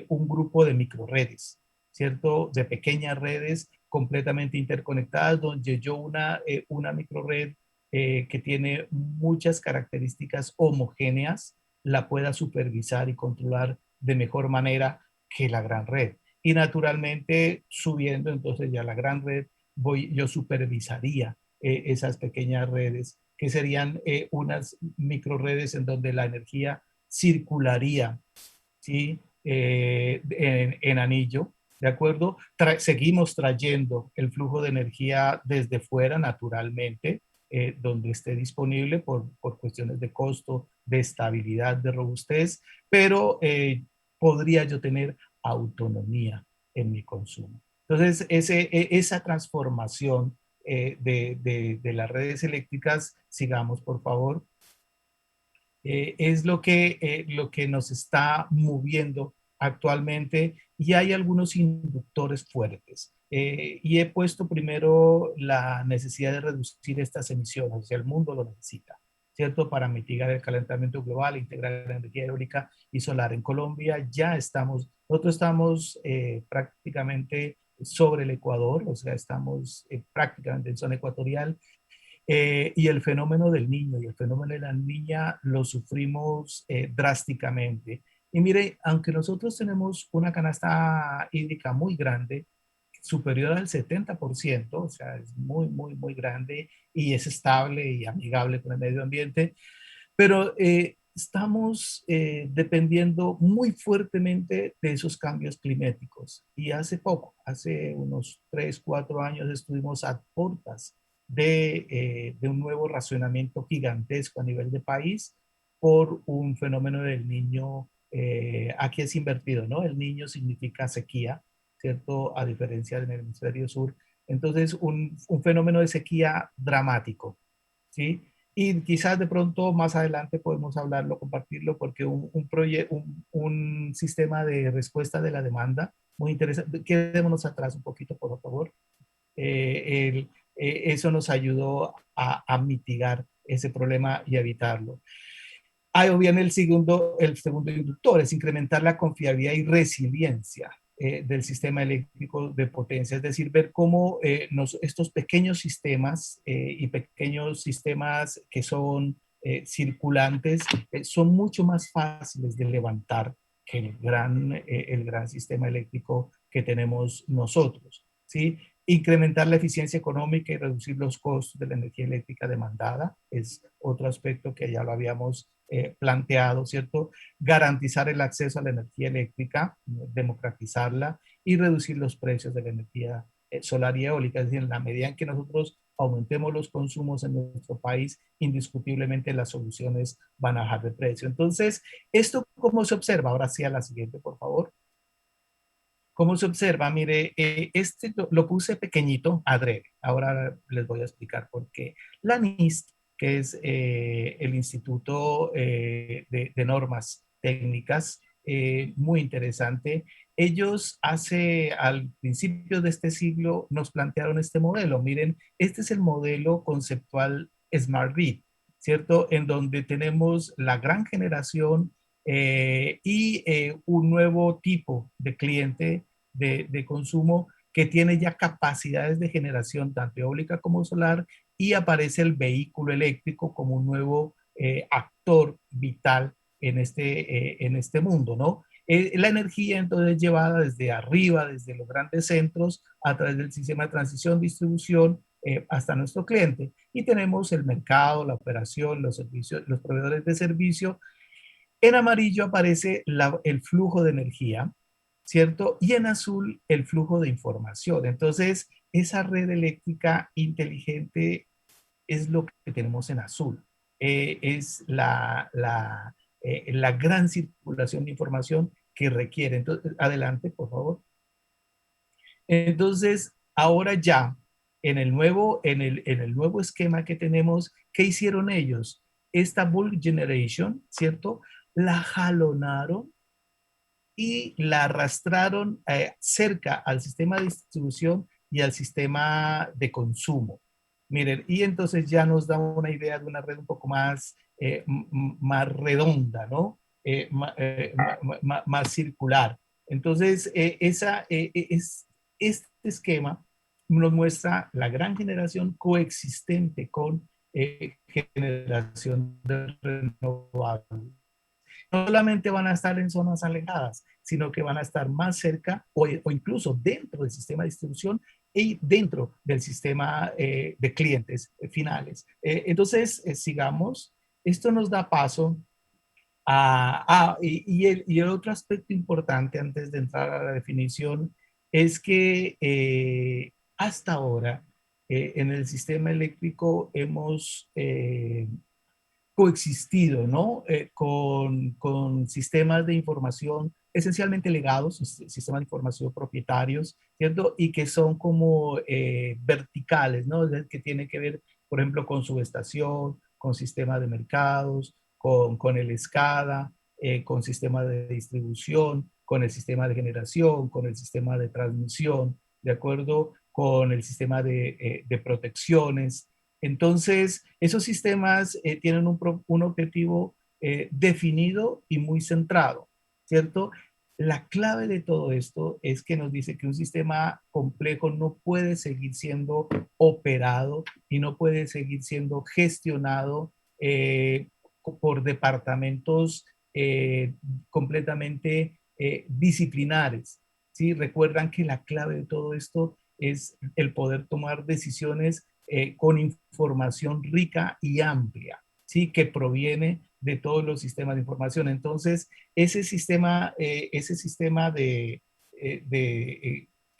un grupo de microredes, ¿cierto? De pequeñas redes completamente interconectadas, donde yo una microred que tiene muchas características homogéneas la pueda supervisar y controlar de mejor manera que la gran red. Y naturalmente, subiendo entonces ya la gran red, yo supervisaría esas pequeñas redes que serían unas microredes en donde la energía circularía, ¿sí? En anillo, ¿de acuerdo? Seguimos trayendo el flujo de energía desde fuera, naturalmente, donde esté disponible por cuestiones de costo, de estabilidad, de robustez, pero podría yo tener autonomía en mi consumo. Entonces, esa transformación de las redes eléctricas, sigamos por favor, es lo que nos está moviendo actualmente y hay algunos inductores fuertes. Y he puesto primero la necesidad de reducir estas emisiones, o sea, el mundo lo necesita, ¿cierto? Para mitigar el calentamiento global, integrar la energía eólica y solar. En Colombia nosotros estamos prácticamente sobre el Ecuador, o sea, estamos prácticamente en zona ecuatorial, y el fenómeno del niño y el fenómeno de la niña lo sufrimos drásticamente. Y mire, aunque nosotros tenemos una canasta hídrica muy grande, superior al 70%, o sea, es muy, muy, muy grande y es estable y amigable con el medio ambiente, pero estamos dependiendo muy fuertemente de esos cambios climáticos. Y hace unos 3, 4 años estuvimos a puertas de un nuevo racionamiento gigantesco a nivel de país por un fenómeno del niño. Aquí es invertido, ¿no? El niño significa sequía, ¿cierto? A diferencia del hemisferio sur, Entonces, un fenómeno de sequía dramático, ¿sí? Y quizás de pronto más adelante podemos hablarlo, compartirlo, porque un sistema de respuesta de la demanda muy interesante. Quedémonos atrás un poquito, por favor. Eso nos ayudó a mitigar ese problema y evitarlo. Ahí viene el segundo inductor, es incrementar la confiabilidad y resiliencia del sistema eléctrico de potencia, es decir, ver cómo estos pequeños sistemas y pequeños sistemas que son circulantes son mucho más fáciles de levantar que el gran sistema eléctrico que tenemos nosotros, ¿sí? Incrementar la eficiencia económica y reducir los costos de la energía eléctrica demandada es otro aspecto que ya lo habíamos planteado, ¿cierto? Garantizar el acceso a la energía eléctrica, democratizarla y reducir los precios de la energía solar y eólica. Es decir, en la medida en que nosotros aumentemos los consumos en nuestro país, indiscutiblemente las soluciones van a bajar de precio. Entonces, ¿esto cómo se observa? Ahora sí a la siguiente, por favor. ¿Cómo se observa? Mire, este lo puse pequeñito, adrede. Ahora les voy a explicar por qué. La NIST, que es el Instituto de Normas Técnicas, muy interesante. Ellos al principio de este siglo nos plantearon este modelo. Miren, este es el modelo conceptual Smart Grid, ¿cierto? En donde tenemos la gran generación y un nuevo tipo de cliente de consumo que tiene ya capacidades de generación tanto eólica como solar, y aparece el vehículo eléctrico como un nuevo actor vital en este mundo, ¿no? La energía entonces llevada desde arriba, desde los grandes centros, a través del sistema de transición, distribución, hasta nuestro cliente. Y tenemos el mercado, la operación, los servicios, los proveedores de servicio. En amarillo aparece el flujo de energía, ¿cierto? Y en azul el flujo de información. Entonces, esa red eléctrica inteligente es lo que tenemos en azul. Es la gran circulación de información que requiere. Entonces, adelante, por favor. Entonces, ahora ya, en el nuevo esquema que tenemos, ¿qué hicieron ellos? Esta bulk generation, ¿cierto? La jalonaron y la arrastraron cerca al sistema de distribución y al sistema de consumo. Miren, y entonces ya nos da una idea de una red un poco más redonda, ¿no? Más circular. Entonces, este esquema nos muestra la gran generación coexistente con generación de renovables. No solamente van a estar en zonas alejadas, sino que van a estar más cerca o incluso dentro del sistema de distribución y dentro del sistema de clientes finales. Entonces, sigamos. Esto nos da paso y el otro aspecto importante antes de entrar a la definición es que hasta ahora en el sistema eléctrico hemos coexistido, ¿no? Con sistemas de información esencialmente legados, sistemas de información propietarios, ¿cierto? Y que son como verticales, ¿no? Que tienen que ver, por ejemplo, con subestación, con sistema de mercados, con el SCADA, con sistema de distribución, con el sistema de generación, con el sistema de transmisión, ¿de acuerdo? Con el sistema de protecciones. Entonces, esos sistemas tienen un objetivo definido y muy centrado, ¿cierto? La clave de todo esto es que nos dice que un sistema complejo no puede seguir siendo operado y no puede seguir siendo gestionado por departamentos completamente disciplinares, ¿sí? Recuerdan que la clave de todo esto es el poder tomar decisiones con información rica y amplia, ¿sí? Que proviene de todos los sistemas de información. Entonces, ese sistema que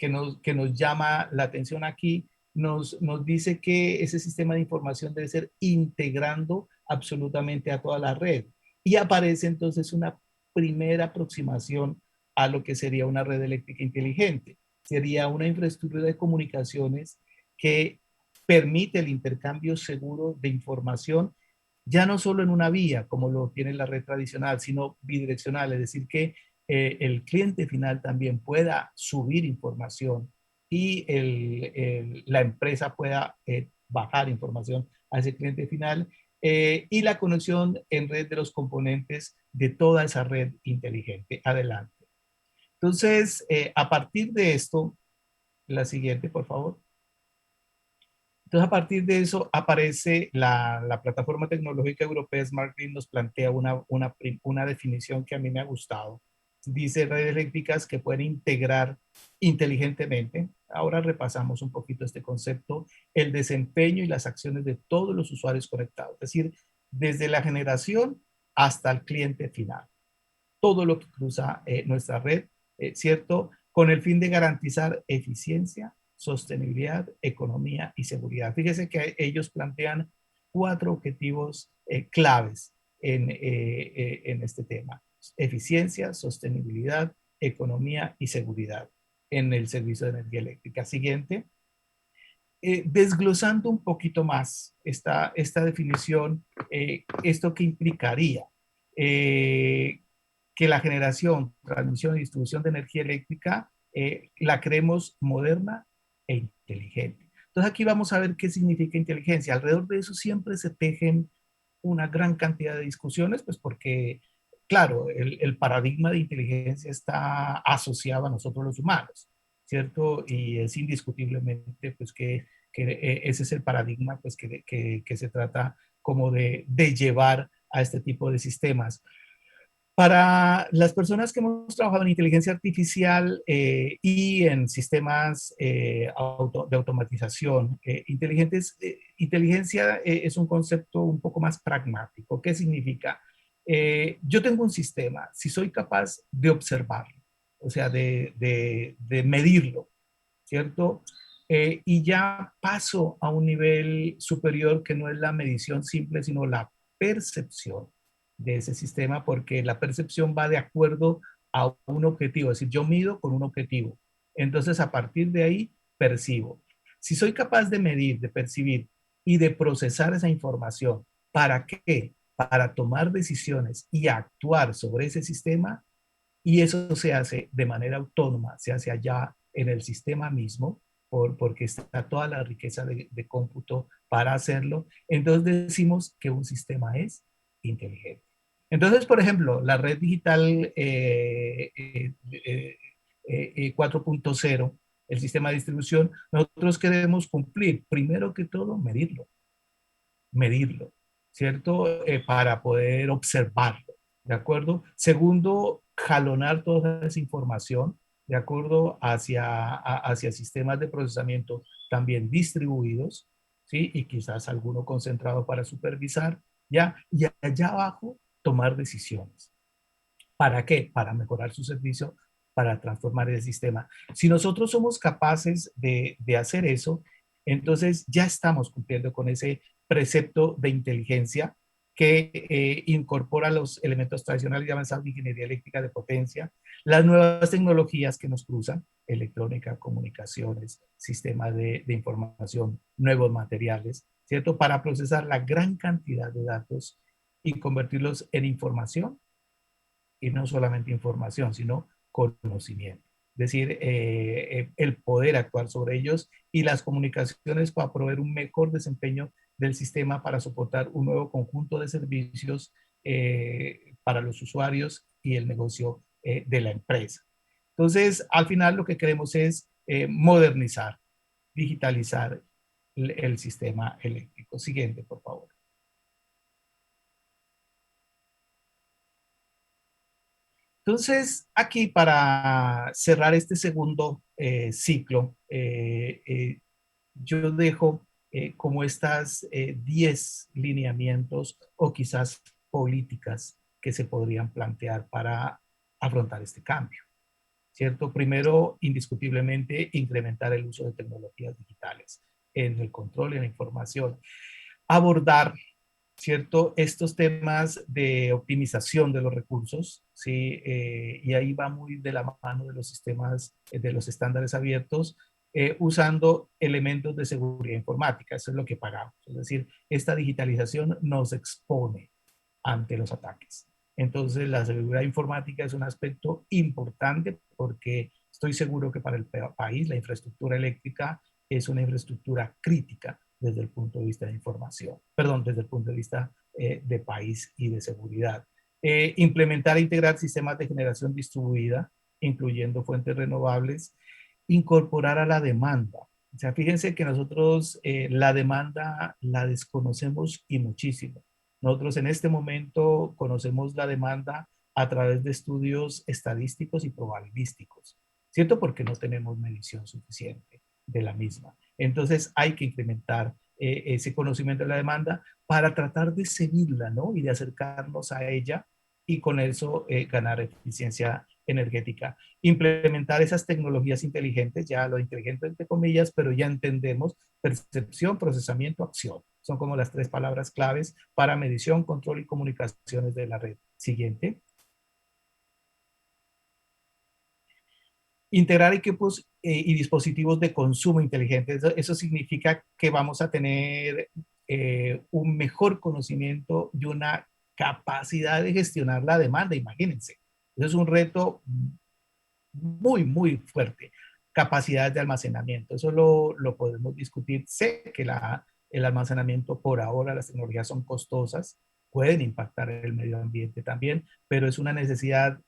nos llama la atención aquí, nos dice que ese sistema de información debe ser integrando absolutamente a toda la red. Y aparece entonces una primera aproximación a lo que sería una red eléctrica inteligente. sería una infraestructura de comunicaciones que permite el intercambio seguro de información, ya no solo en una vía, como lo tiene la red tradicional, sino bidireccional, es decir, que el cliente final también pueda subir información y la empresa pueda bajar información a ese cliente final, y la conexión en red de los componentes de toda esa red inteligente. Adelante. Entonces, a partir de esto, la siguiente, por favor. Entonces, a partir de eso aparece la plataforma tecnológica europea Smart Grid, nos plantea una definición que a mí me ha gustado. Dice redes eléctricas que pueden integrar inteligentemente. Ahora repasamos un poquito este concepto, el desempeño y las acciones de todos los usuarios conectados, es decir, desde la generación hasta el cliente final. Todo lo que cruza nuestra red, ¿cierto? Con el fin de garantizar eficiencia, sostenibilidad, economía y seguridad. Fíjese que ellos plantean 4 objetivos claves en este tema: eficiencia, sostenibilidad, economía y seguridad en el servicio de energía eléctrica. Siguiente. Desglosando un poquito más esta definición, ¿esto qué implicaría? Que la generación, transmisión y distribución de energía eléctrica la creemos moderna e inteligente. Entonces aquí vamos a ver qué significa inteligencia. Alrededor de eso siempre se tejen una gran cantidad de discusiones, pues porque, claro, el paradigma de inteligencia está asociado a nosotros los humanos, ¿cierto? Y es indiscutiblemente, pues que ese es el paradigma, pues que se trata como de llevar a este tipo de sistemas. Para las personas que hemos trabajado en inteligencia artificial y en sistemas de automatización inteligentes, inteligencia es un concepto un poco más pragmático. ¿Qué significa? Yo tengo un sistema, si soy capaz de observarlo, o sea, de medirlo, ¿cierto? Y ya paso a un nivel superior que no es la medición simple, sino la percepción de ese sistema, porque la percepción va de acuerdo a un objetivo, es decir, yo mido con un objetivo. Entonces, a partir de ahí, percibo. Si soy capaz de medir, de percibir y de procesar esa información, ¿para qué? Para tomar decisiones y actuar sobre ese sistema, y eso se hace de manera autónoma, se hace allá en el sistema mismo, porque está toda la riqueza de cómputo para hacerlo. Entonces decimos que un sistema es inteligente. Entonces, por ejemplo, la red digital 4.0, el sistema de distribución, nosotros queremos cumplir, primero que todo, medirlo, ¿cierto? Para poder observarlo, ¿de acuerdo? Segundo, jalonar toda esa información, ¿de acuerdo? Hacia sistemas de procesamiento también distribuidos, ¿sí? Y quizás alguno concentrado para supervisar, ¿ya? Y allá abajo, tomar decisiones. ¿Para qué? Para mejorar su servicio, para transformar el sistema. Si nosotros somos capaces de hacer eso, entonces ya estamos cumpliendo con ese precepto de inteligencia que incorpora los elementos tradicionales y avanzados de ingeniería eléctrica de potencia, las nuevas tecnologías que nos cruzan, electrónica, comunicaciones, sistemas de información, nuevos materiales, ¿cierto? Para procesar la gran cantidad de datos y convertirlos en información, y no solamente información, sino conocimiento. Es decir, el poder actuar sobre ellos y las comunicaciones para proveer un mejor desempeño del sistema para soportar un nuevo conjunto de servicios para los usuarios y el negocio de la empresa. Entonces, al final lo que queremos es modernizar, digitalizar el sistema eléctrico. Siguiente, por favor. Entonces, aquí para cerrar este segundo ciclo, yo dejo como estas 10 lineamientos o quizás políticas que se podrían plantear para afrontar este cambio, ¿cierto? Primero, indiscutiblemente, incrementar el uso de tecnologías digitales en el control y en la información. Abordar ¿cierto? Estos temas de optimización de los recursos, ¿sí? Y ahí va muy de la mano de los sistemas, de los estándares abiertos, usando elementos de seguridad informática. Eso es lo que pagamos. Es decir, esta digitalización nos expone ante los ataques. Entonces, la seguridad informática es un aspecto importante porque estoy seguro que para el país la infraestructura eléctrica es una infraestructura crítica desde el punto de vista de información, perdón, desde el punto de vista de país y de seguridad. Implementar e integrar sistemas de generación distribuida, incluyendo fuentes renovables, incorporar a la demanda. O sea, fíjense que nosotros la demanda la desconocemos y muchísimo. Nosotros en este momento conocemos la demanda a través de estudios estadísticos y probabilísticos, ¿cierto? Porque no tenemos medición suficiente de la misma. Entonces hay que incrementar ese conocimiento de la demanda para tratar de seguirla, ¿no? Y de acercarnos a ella y con eso ganar eficiencia energética. Implementar esas tecnologías inteligentes, ya lo inteligente entre comillas, pero ya entendemos percepción, procesamiento, acción. Son como las 3 palabras claves para medición, control y comunicaciones de la red. Siguiente. Integrar equipos y dispositivos de consumo inteligente. Eso significa que vamos a tener un mejor conocimiento y una capacidad de gestionar la demanda, imagínense. Eso es un reto muy, muy fuerte. Capacidades de almacenamiento, eso lo podemos discutir. Sé que el almacenamiento por ahora, las tecnologías son costosas, pueden impactar el medio ambiente también, pero es una necesidad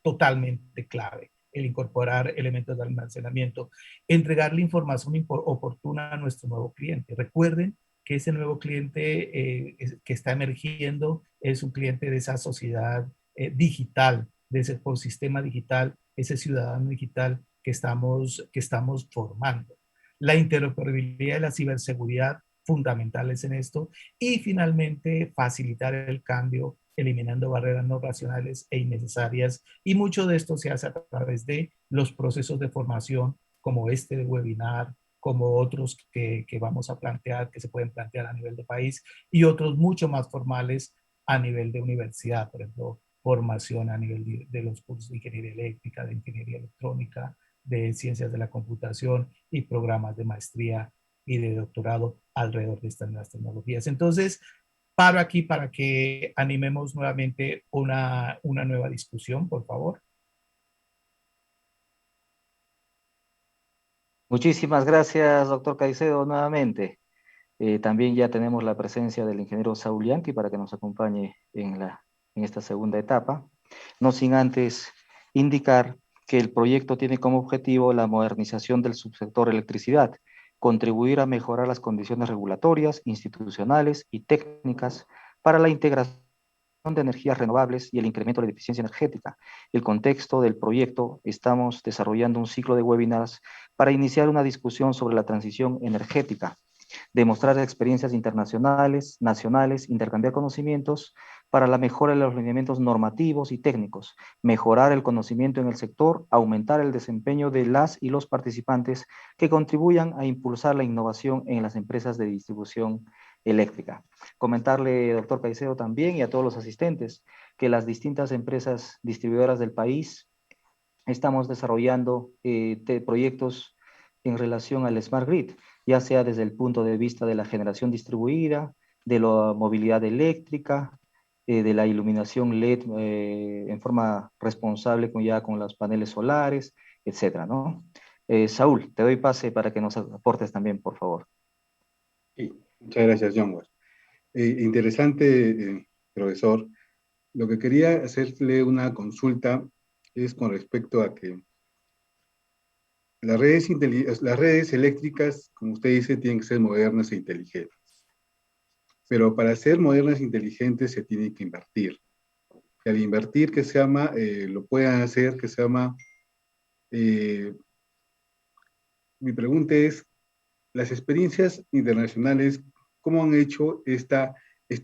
totalmente clave el incorporar elementos de almacenamiento, entregarle información oportuna a nuestro nuevo cliente. Recuerden que ese nuevo cliente que está emergiendo es un cliente de esa sociedad digital, de ese ecosistema digital, ese ciudadano digital que estamos formando. La interoperabilidad y la ciberseguridad fundamentales en esto, y finalmente facilitar el cambio eliminando barreras no racionales e innecesarias, y mucho de esto se hace a través de los procesos de formación como este de webinar, como otros que vamos a plantear, que se pueden plantear a nivel de país, y otros mucho más formales a nivel de universidad, por ejemplo, formación a nivel de los cursos de ingeniería eléctrica, de ingeniería electrónica, de ciencias de la computación y programas de maestría y de doctorado alrededor de estas nuevas tecnologías. Entonces, paro aquí para que animemos nuevamente una nueva discusión, por favor. Muchísimas gracias, doctor Caicedo, nuevamente. También ya tenemos la presencia del ingeniero Saúl Yanqui para que nos acompañe en esta segunda etapa. No sin antes indicar que el proyecto tiene como objetivo la modernización del subsector electricidad, contribuir a mejorar las condiciones regulatorias, institucionales y técnicas para la integración de energías renovables y el incremento de la eficiencia energética. El contexto del proyecto, estamos desarrollando un ciclo de webinars para iniciar una discusión sobre la transición energética, demostrar experiencias internacionales, nacionales, intercambiar conocimientos para la mejora de los lineamientos normativos y técnicos, mejorar el conocimiento en el sector, aumentar el desempeño de las y los participantes que contribuyan a impulsar la innovación en las empresas de distribución eléctrica. Comentarle, doctor Caicedo, también y a todos los asistentes que las distintas empresas distribuidoras del país estamos desarrollando proyectos en relación al Smart Grid, ya sea desde el punto de vista de la generación distribuida, de la movilidad eléctrica, de la iluminación LED en forma responsable con los paneles solares, etcétera, ¿no? Saúl, te doy pase para que nos aportes también, por favor. Sí, muchas gracias, John. Interesante, profesor. Lo que quería hacerle una consulta es con respecto a que las redes eléctricas, como usted dice, tienen que ser modernas e inteligentes. Pero para ser modernas e inteligentes se tiene que invertir. Y al invertir, que se llama, lo puedan hacer, que se llama, mi pregunta es, las experiencias internacionales, ¿cómo han hecho esta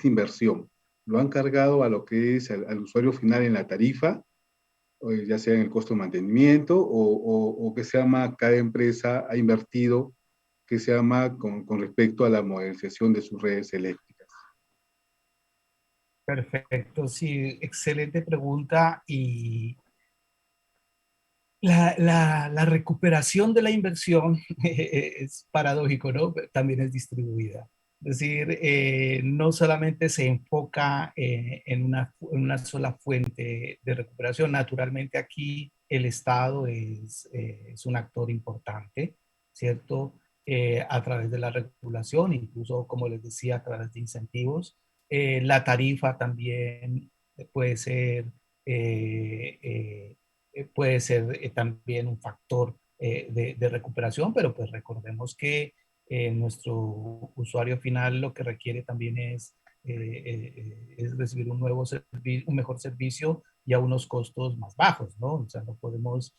inversión? ¿Lo han cargado a lo que es al usuario final en la tarifa? Ya sea en el costo de mantenimiento, o que se llama, cada empresa ha invertido, que se llama con respecto a la modernización de sus redes eléctricas. Perfecto, sí, excelente pregunta. Y la recuperación de la inversión es paradójico, ¿no? También es distribuida. Es decir, no solamente se enfoca en una sola fuente de recuperación. Naturalmente aquí el Estado es un actor importante, ¿cierto? A través de la regulación, incluso, como les decía, a través de incentivos. La tarifa también puede ser puede ser también un factor de recuperación, pero pues recordemos que nuestro usuario final lo que requiere también es recibir un nuevo servicio, un mejor servicio y a unos costos más bajos, ¿no? O sea, no podemos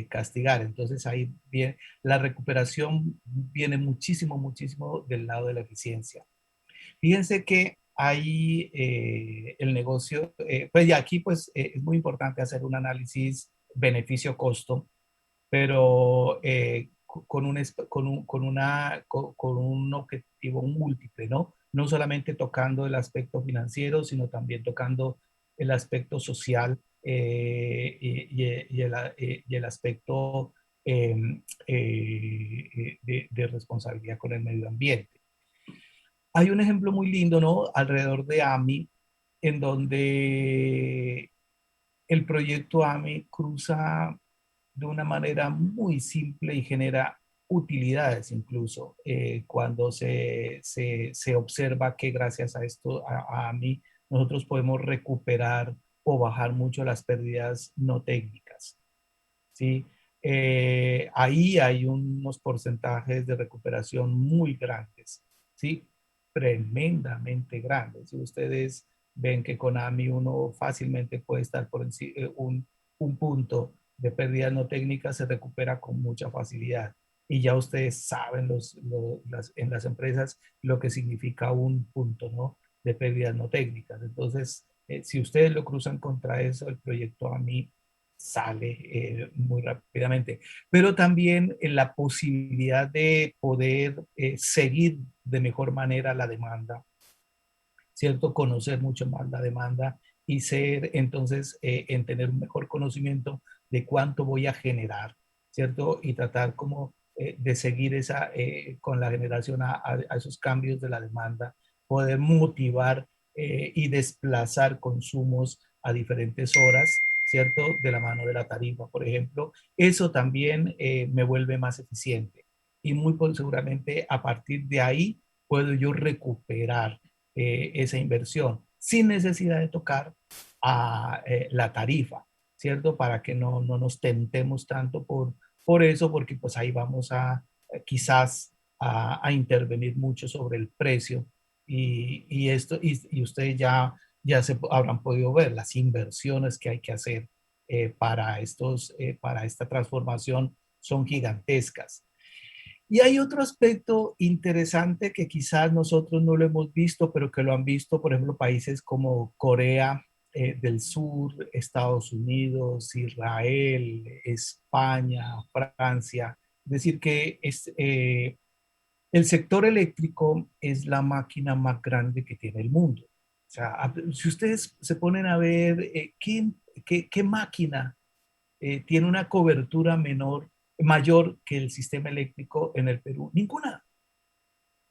castigar. Entonces ahí viene, la recuperación viene muchísimo, muchísimo del lado de la eficiencia. Fíjense que hay el negocio, pues ya aquí pues es muy importante hacer un análisis beneficio-costo, pero con un objetivo múltiple, ¿no? No solamente tocando el aspecto financiero, sino también tocando el aspecto social y el aspecto eh, de responsabilidad con el medio ambiente. Hay un ejemplo muy lindo, ¿no? Alrededor de AMI, en donde el proyecto AMI cruza de una manera muy simple y genera utilidades incluso cuando se observa que gracias a esto, a AMI, nosotros podemos recuperar o bajar mucho las pérdidas no técnicas, ¿sí? Ahí hay unos porcentajes de recuperación muy grandes, ¿sí? Tremendamente grandes. Si ustedes ven que con AMI uno fácilmente puede estar por un punto de pérdida no técnica, se recupera con mucha facilidad. Y ya ustedes saben en las empresas lo que significa un punto, ¿no? De pérdidas no técnicas. Entonces, si ustedes lo cruzan contra eso, el proyecto AMI sale muy rápidamente, pero también en la posibilidad de poder seguir de mejor manera la demanda, ¿cierto? Conocer mucho más la demanda y ser entonces en tener un mejor conocimiento de cuánto voy a generar, ¿cierto? Y tratar como de seguir con la generación a esos cambios de la demanda, poder motivar y desplazar consumos a diferentes horas, ¿cierto? De la mano de la tarifa, por ejemplo. Eso también me vuelve más eficiente y seguramente a partir de ahí puedo yo recuperar esa inversión sin necesidad de tocar a la tarifa, ¿cierto? Para que no nos tentemos tanto por eso, porque pues ahí vamos a quizás a intervenir mucho sobre el precio y ustedes ya se habrán podido ver las inversiones que hay que hacer para esta transformación son gigantescas. Y hay otro aspecto interesante que quizás nosotros no lo hemos visto, pero que lo han visto, por ejemplo, países como Corea del Sur, Estados Unidos, Israel, España, Francia. Es decir, que el sector eléctrico es la máquina más grande que tiene el mundo. O sea, si ustedes se ponen a ver qué máquina tiene una cobertura mayor que el sistema eléctrico en el Perú. Ninguna.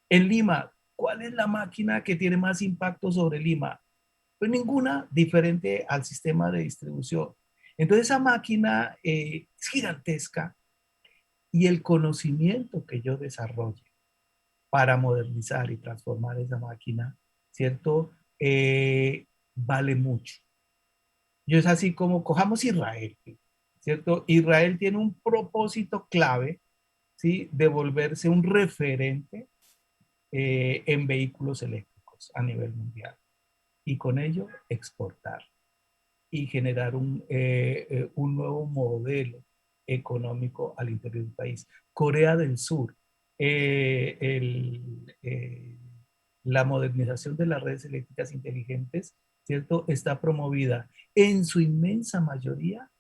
En Lima, ¿cuál es la máquina que tiene más impacto sobre Lima? Pues ninguna diferente al sistema de distribución. Entonces esa máquina es gigantesca y el conocimiento que yo desarrolle para modernizar y transformar esa máquina, ¿cierto? Vale mucho. Y es así como cojamos Israel, ¿cierto? Israel tiene un propósito clave, ¿sí? De volverse un referente en vehículos eléctricos a nivel mundial y con ello exportar y generar un nuevo modelo económico al interior del país. Corea del Sur, eh, el, eh, la modernización de las redes eléctricas inteligentes, ¿cierto? Está promovida en su inmensa mayoría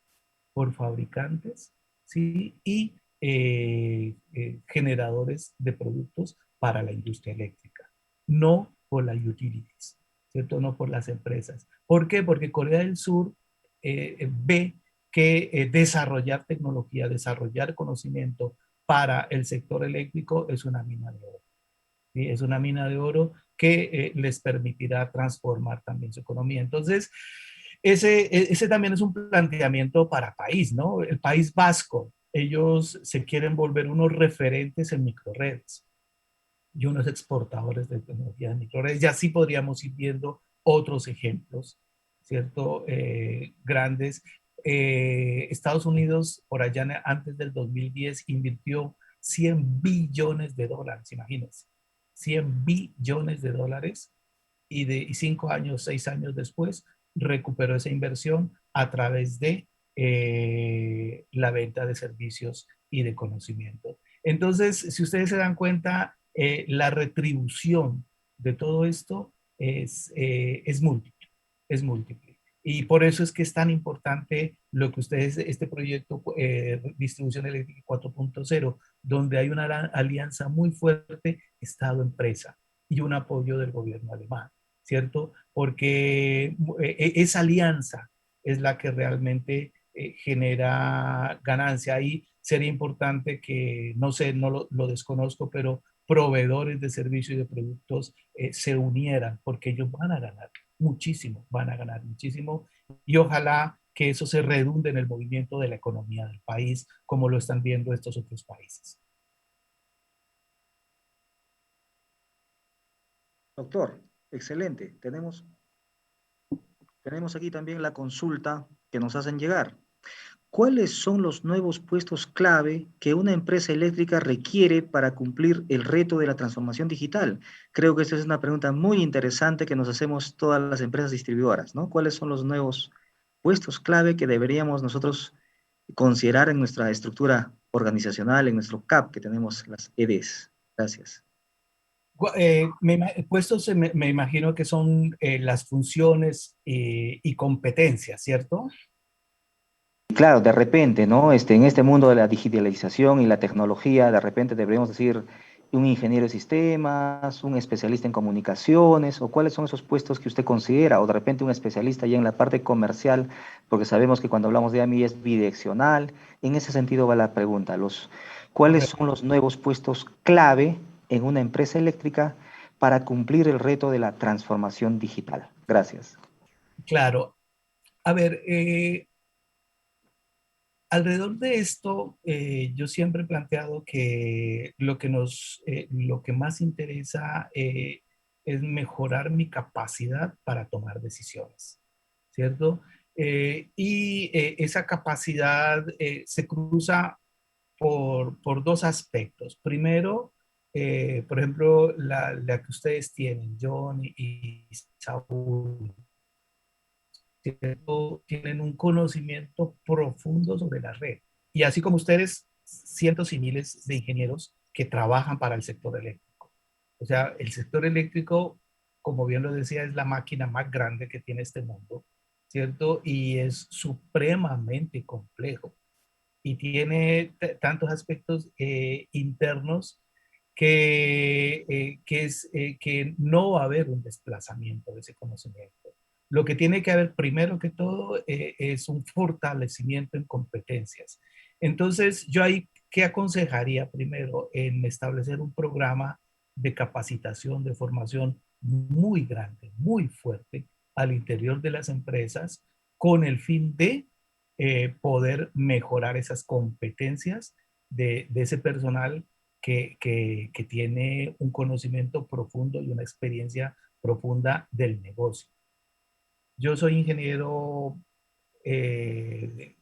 por fabricantes, ¿sí? Y generadores de productos para la industria eléctrica, no por las utilities, ¿cierto? No por las empresas. ¿Por qué? Porque Corea del Sur ve que desarrollar tecnología, desarrollar conocimiento para el sector eléctrico es una mina de oro. ¿Sí? Es una mina de oro que les permitirá transformar también su economía. Entonces, ese también es un planteamiento para país, ¿no? El País Vasco, ellos se quieren volver unos referentes en microredes y unos exportadores de tecnología de microredes. Y así podríamos ir viendo otros ejemplos, ¿cierto? Grandes. Estados Unidos, por allá antes del 2010, invirtió 100 billones de dólares, imagínense. 100 billones de dólares y 5 años, 6 años después, recuperó esa inversión a través de la venta de servicios y de conocimiento. Entonces, si ustedes se dan cuenta, la retribución de todo esto es múltiple, es múltiple. Y por eso es que es tan importante lo que ustedes, este proyecto Distribución Eléctrica 4.0, donde hay una alianza muy fuerte Estado-empresa y un apoyo del gobierno alemán, ¿cierto? Porque esa alianza es la que realmente genera ganancia. Ahí sería importante que, no sé, no lo desconozco, pero proveedores de servicios y de productos se unieran, porque ellos van a ganar muchísimo, van a ganar muchísimo, y ojalá que eso se redunde en el movimiento de la economía del país, como lo están viendo estos otros países. Doctor, excelente. Tenemos aquí también la consulta que nos hacen llegar. ¿Cuáles son los nuevos puestos clave que una empresa eléctrica requiere para cumplir el reto de la transformación digital? Creo que esta es una pregunta muy interesante que nos hacemos todas las empresas distribuidoras, ¿no? ¿Cuáles son los nuevos puestos clave que deberíamos nosotros considerar en nuestra estructura organizacional, en nuestro CAP que tenemos las EDs? Gracias. Puestos me imagino que son las funciones y competencias, ¿cierto? Claro, de repente, ¿no? En este mundo de la digitalización y la tecnología, de repente deberíamos decir un ingeniero de sistemas, un especialista en comunicaciones, o cuáles son esos puestos que usted considera, o de repente un especialista ya en la parte comercial, porque sabemos que cuando hablamos de AMI es bidireccional. En ese sentido va la pregunta, ¿cuáles son los nuevos puestos clave en una empresa eléctrica para cumplir el reto de la transformación digital? Gracias. Claro. A ver, alrededor de esto, yo siempre he planteado que lo que más interesa es mejorar mi capacidad para tomar decisiones, ¿cierto? Esa capacidad se cruza por dos aspectos. Primero, por ejemplo, la que ustedes tienen, John y Saúl, ¿cierto? Tienen un conocimiento profundo sobre la red. Y así como ustedes, cientos y miles de ingenieros que trabajan para el sector eléctrico. O sea, el sector eléctrico, como bien lo decía, es la máquina más grande que tiene este mundo, ¿cierto? Y es supremamente complejo. Y tiene tantos aspectos internos que no va a haber un desplazamiento de ese conocimiento. Lo que tiene que haber primero que todo es un fortalecimiento en competencias. Entonces, yo ahí, ¿qué aconsejaría primero? En establecer un programa de capacitación, de formación muy grande, muy fuerte al interior de las empresas con el fin de poder mejorar esas competencias de ese personal que tiene un conocimiento profundo y una experiencia profunda del negocio. Yo soy ingeniero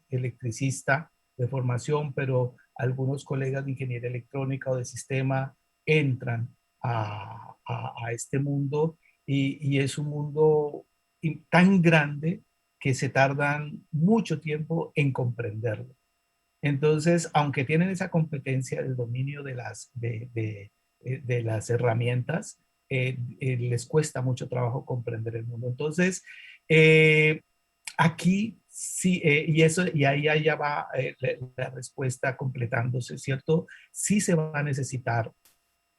electricista de formación, pero algunos colegas de ingeniería electrónica o de sistema entran a este mundo y es un mundo tan grande que se tardan mucho tiempo en comprenderlo. Entonces, aunque tienen esa competencia del dominio de las herramientas, les cuesta mucho trabajo comprender el mundo. Entonces, eh, aquí sí, y ahí ya va la respuesta completándose, ¿cierto? Sí se va a necesitar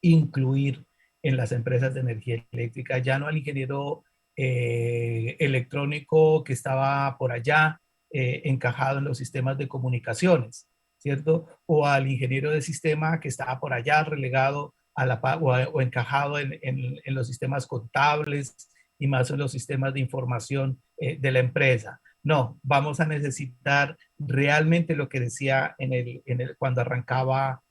incluir en las empresas de energía eléctrica, ya no al ingeniero electrónico que estaba por allá encajado en los sistemas de comunicaciones, ¿cierto? O al ingeniero de sistema que estaba por allá relegado o encajado en los sistemas contables y más en los sistemas de información de la empresa. No, vamos a necesitar realmente lo que decía cuando arrancaba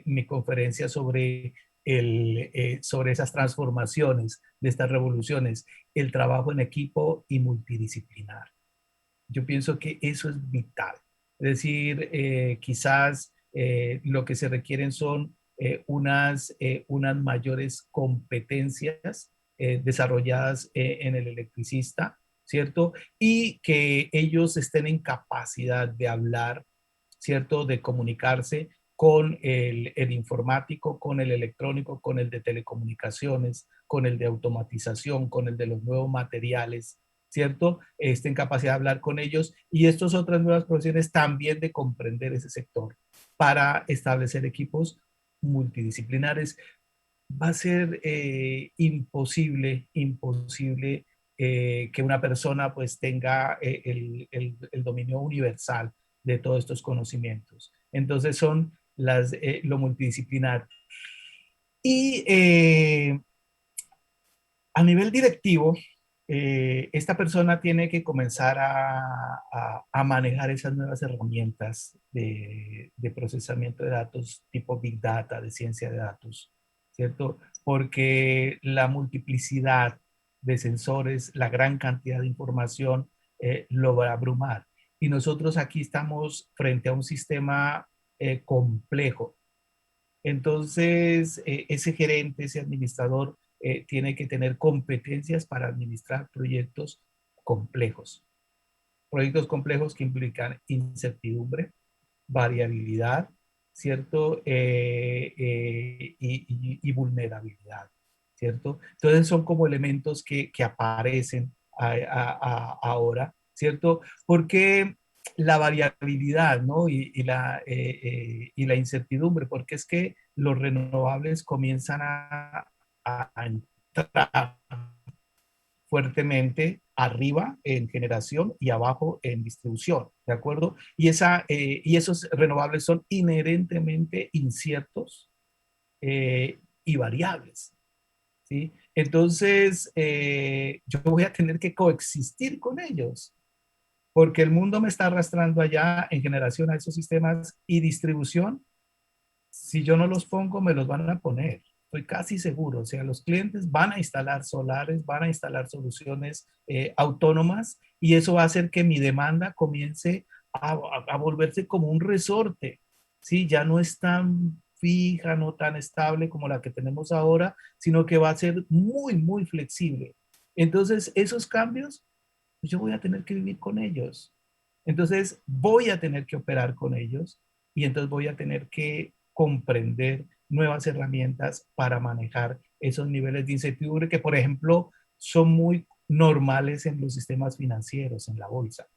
mi conferencia sobre esas transformaciones, de estas revoluciones, el trabajo en equipo y multidisciplinar. Yo pienso que eso es vital. Es decir, quizás lo que se requieren son unas mayores competencias desarrolladas en el electricista, ¿cierto? Y que ellos estén en capacidad de hablar, ¿cierto? De comunicarse con el informático, con el electrónico, con el de telecomunicaciones, con el de automatización, con el de los nuevos materiales, ¿cierto? En capacidad de hablar con ellos y estas otras nuevas profesiones también de comprender ese sector para establecer equipos multidisciplinares. Va a ser imposible que una persona pues tenga el dominio universal de todos estos conocimientos. Entonces son lo multidisciplinar. Y a nivel directivo, esta persona tiene que comenzar a manejar esas nuevas herramientas de procesamiento de datos tipo Big Data, de ciencia de datos, ¿cierto? Porque la multiplicidad de sensores, la gran cantidad de información lo va a abrumar. Y nosotros aquí estamos frente a un sistema complejo. Entonces, ese gerente, ese administrador, tiene que tener competencias para administrar proyectos complejos que implican incertidumbre, variabilidad, ¿cierto? Y vulnerabilidad, ¿cierto? Entonces son como elementos que aparecen ahora, ¿cierto? Porque la variabilidad, ¿no? Y la incertidumbre, porque es que los renovables comienzan a entrar fuertemente arriba en generación y abajo en distribución, ¿de acuerdo? Y esos renovables son inherentemente inciertos y variables, ¿sí? Entonces, yo voy a tener que coexistir con ellos, porque el mundo me está arrastrando allá en generación a esos sistemas y distribución. Si yo no los pongo, me los van a poner. Estoy casi seguro. O sea, los clientes van a instalar solares, van a instalar soluciones autónomas y eso va a hacer que mi demanda comience a volverse como un resorte. ¿Sí? Ya no es tan fija, no tan estable como la que tenemos ahora, sino que va a ser muy, muy flexible. Entonces, esos cambios, pues yo voy a tener que vivir con ellos. Entonces, voy a tener que operar con ellos y entonces voy a tener que comprender nuevas herramientas para manejar esos niveles de incertidumbre que, por ejemplo, son muy normales en los sistemas financieros, en la bolsa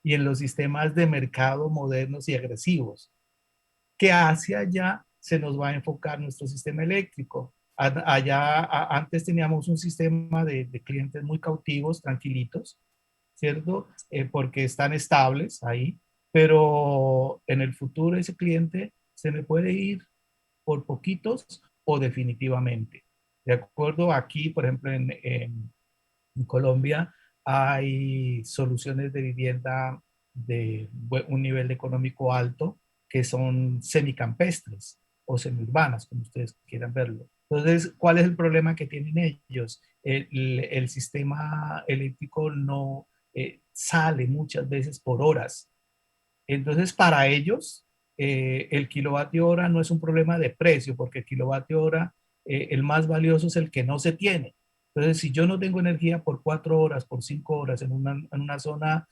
y en los sistemas de mercado modernos y agresivos, que hacia allá se nos va a enfocar nuestro sistema eléctrico. Antes teníamos un sistema de clientes muy cautivos, tranquilitos, ¿cierto? Porque están estables ahí, pero en el futuro ese cliente se me puede ir por poquitos o definitivamente. De acuerdo, aquí, por ejemplo, en Colombia hay soluciones de vivienda de un nivel económico alto que son semicampestres o semiurbanas, como ustedes quieran verlo. Entonces, ¿cuál es el problema que tienen ellos? El sistema eléctrico no sale muchas veces por horas. Entonces, para ellos, el kilovatio hora no es un problema de precio, porque el kilovatio hora, el más valioso es el que no se tiene. Entonces, si yo no tengo energía por 4 horas, por 5 horas en una zona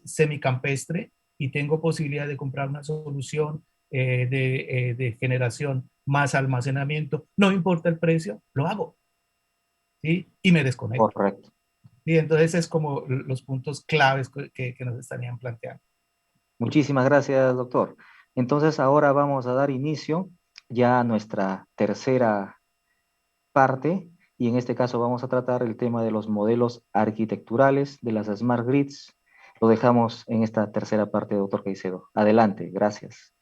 semicampestre y tengo posibilidad de comprar una solución de generación más almacenamiento, no importa el precio, lo hago, ¿sí? Y me desconecto. Correcto. Y entonces es como los puntos claves que nos estarían planteando. Muchísimas gracias, doctor. Entonces ahora vamos a dar inicio ya a nuestra tercera parte y en este caso vamos a tratar el tema de los modelos arquitecturales de las Smart Grids. Lo dejamos en esta tercera parte, doctor Caicedo. Adelante, gracias.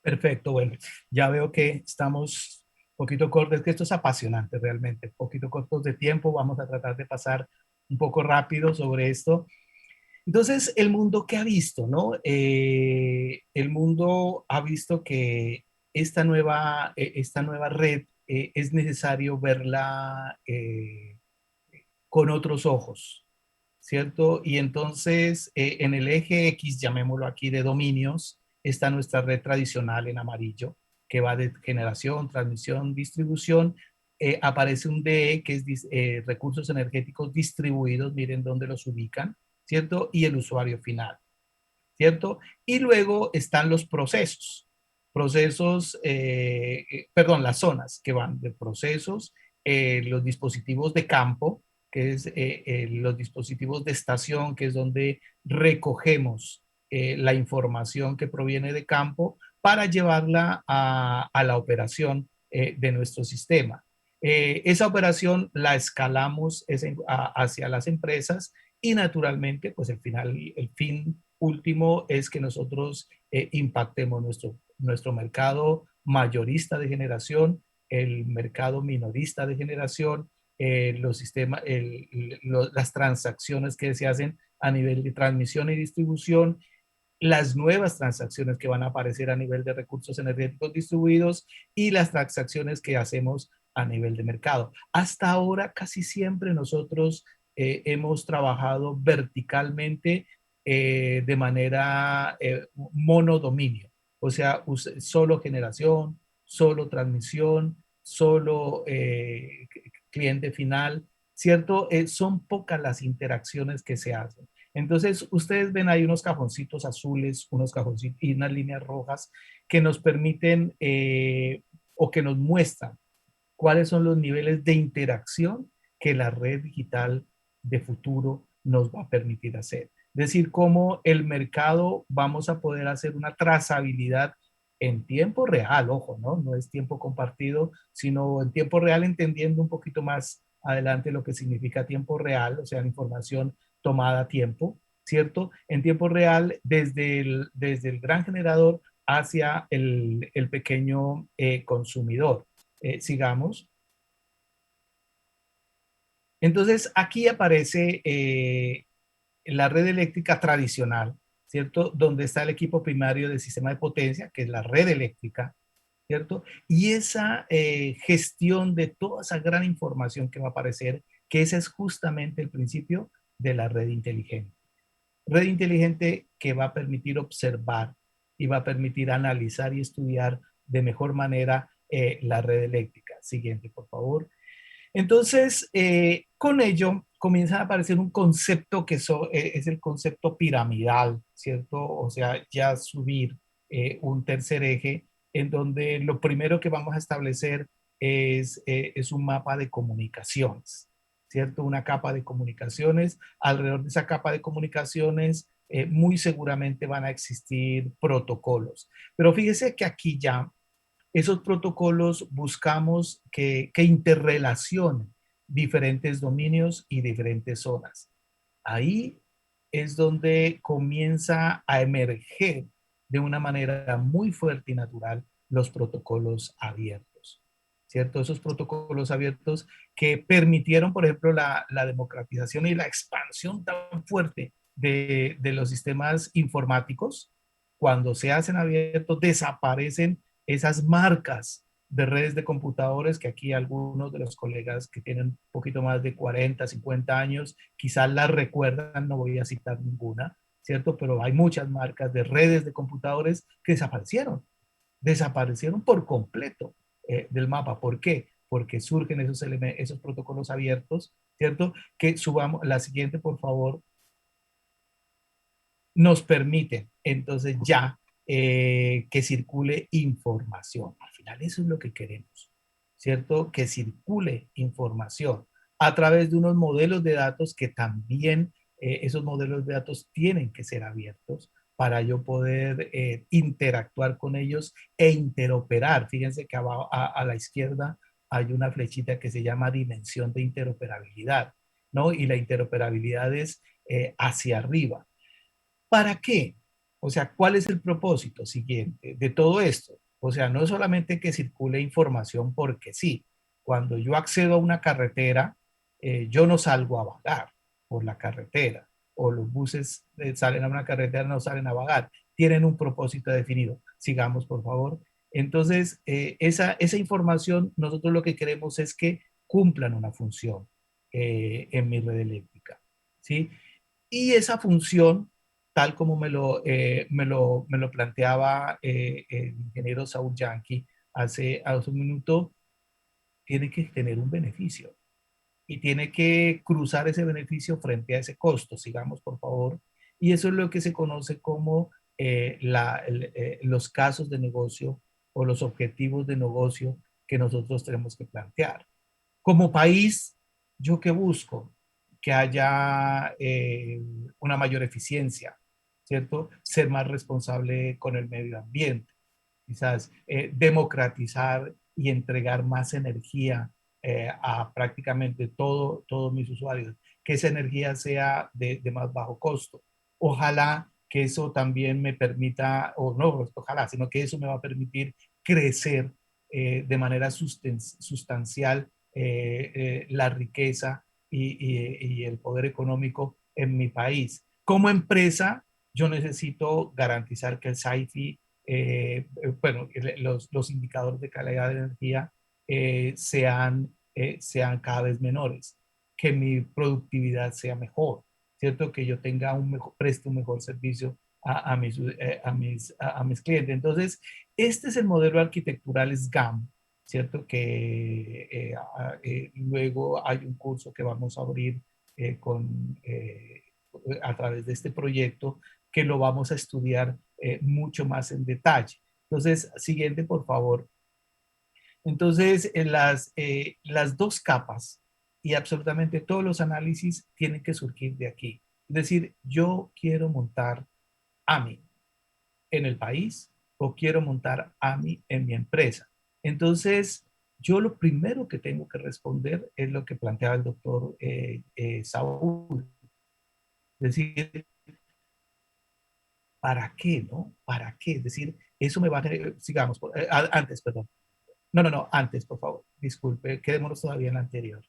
Perfecto, bueno, ya veo que estamos un poquito cortos, es que esto es apasionante realmente, un poquito cortos de tiempo, vamos a tratar de pasar un poco rápido sobre esto. Entonces, el mundo, ¿qué ha visto, no? El mundo ha visto que esta nueva red es necesario verla con otros ojos, ¿cierto? Y entonces, en el eje X, llamémoslo aquí, de dominios, está nuestra red tradicional en amarillo, que va de generación, transmisión, distribución. Aparece un DE, que es recursos energéticos distribuidos, miren dónde los ubican, ¿cierto? Y el usuario final, ¿cierto? Y luego están los procesos. Perdón, las zonas que van de procesos, los dispositivos de campo, que es los dispositivos de estación, que es donde recogemos la información que proviene de campo para llevarla a la operación de nuestro sistema. Esa operación la escalamos hacia las empresas y naturalmente, pues el fin último es que nosotros impactemos nuestro mercado mayorista de generación, el mercado minorista de generación, los sistemas, las transacciones que se hacen a nivel de transmisión y distribución, las nuevas transacciones que van a aparecer a nivel de recursos energéticos distribuidos y las transacciones que hacemos a nivel de mercado. Hasta ahora casi siempre nosotros hemos trabajado verticalmente de manera monodominio, o sea, solo generación, solo transmisión, solo cliente final, ¿cierto? Son pocas las interacciones que se hacen. Entonces, ustedes ven ahí unos cajoncitos azules, unos cajoncitos y unas líneas rojas que nos permiten o que nos muestran cuáles son los niveles de interacción que la red digital de futuro nos va a permitir hacer. Es decir, cómo el mercado vamos a poder hacer una trazabilidad en tiempo real, ojo, ¿no? No es tiempo compartido, sino en tiempo real, entendiendo un poquito más adelante lo que significa tiempo real, o sea, la información tomada a tiempo, ¿cierto? En tiempo real, desde el gran generador hacia el pequeño consumidor. Sigamos. Entonces, aquí aparece la red eléctrica tradicional, ¿cierto? Donde está el equipo primario del sistema de potencia, que es la red eléctrica, ¿cierto? Y esa gestión de toda esa gran información que va a aparecer, que ese es justamente el principio de la red inteligente. Red inteligente que va a permitir observar y va a permitir analizar y estudiar de mejor manera la red eléctrica. Siguiente, por favor. Entonces, con ello comienza a aparecer un concepto que es el concepto piramidal, ¿cierto? O sea, ya subir un tercer eje en donde lo primero que vamos a establecer es un mapa de comunicaciones, ¿cierto? Una capa de comunicaciones. Alrededor de esa capa de comunicaciones, muy seguramente van a existir protocolos. Pero fíjese que aquí ya esos protocolos buscamos que interrelacionen diferentes dominios y diferentes zonas. Ahí es donde comienza a emerger de una manera muy fuerte y natural los protocolos abiertos, ¿cierto? Esos protocolos abiertos que permitieron, por ejemplo, la democratización y la expansión tan fuerte de los sistemas informáticos. Cuando se hacen abiertos, desaparecen esas marcas de redes de computadores que aquí algunos de los colegas que tienen un poquito más de 40, 50 años, quizás las recuerdan, no voy a citar ninguna, ¿cierto? Pero hay muchas marcas de redes de computadores que desaparecieron por completo del mapa. ¿Por qué? Porque surgen esos protocolos abiertos, ¿cierto? Que subamos la siguiente, por favor, nos permite entonces ya que circule información. Al final eso es lo que queremos, ¿cierto? Que circule información a través de unos modelos de datos que también esos modelos de datos tienen que ser abiertos para yo poder interactuar con ellos e interoperar. Fíjense que a la izquierda hay una flechita que se llama dimensión de interoperabilidad, ¿no? Y la interoperabilidad es hacia arriba. ¿Para qué? O sea, ¿cuál es el propósito siguiente de todo esto? O sea, no es solamente que circule información porque sí. Cuando yo accedo a una carretera, yo no salgo a vagar por la carretera, o los buses salen a una carretera, no salen a vagar. Tienen un propósito definido. Sigamos, por favor. Entonces, esa información, nosotros lo que queremos es que cumplan una función en mi red eléctrica, ¿sí? Y esa función, tal como me lo planteaba el ingeniero Saúl Yankee hace un minuto, tiene que tener un beneficio y tiene que cruzar ese beneficio frente a ese costo. Sigamos, por favor. Y eso es lo que se conoce como los casos de negocio o los objetivos de negocio que nosotros tenemos que plantear. Como país, ¿yo qué busco? Que haya una mayor eficiencia, ¿cierto? Ser más responsable con el medio ambiente, quizás democratizar y entregar más energía a prácticamente todos mis usuarios, que esa energía sea de más bajo costo. Ojalá que eso también me permita, o no, ojalá, sino que eso me va a permitir crecer de manera sustancial la riqueza y el poder económico en mi país. Como empresa, yo necesito garantizar que el SAIFI, bueno, los indicadores de calidad de energía sean cada vez menores, que mi productividad sea mejor, ¿cierto? Que yo tenga preste un mejor servicio a mis clientes. Entonces, este es el modelo arquitectural SGAM, ¿cierto? Que luego hay un curso que vamos a abrir a través de este proyecto que lo vamos a estudiar mucho más en detalle. Entonces, siguiente, por favor. Entonces, las dos capas y absolutamente todos los análisis tienen que surgir de aquí. Es decir, yo quiero montar AMI en el país o quiero montar AMI en mi empresa. Entonces, yo lo primero que tengo que responder es lo que planteaba el doctor Saúl. Es decir, ¿para qué, no? ¿Para qué? Es decir, eso me va a tener, sigamos, antes, perdón. No, antes, por favor. Disculpe, quedémonos todavía en la anterior.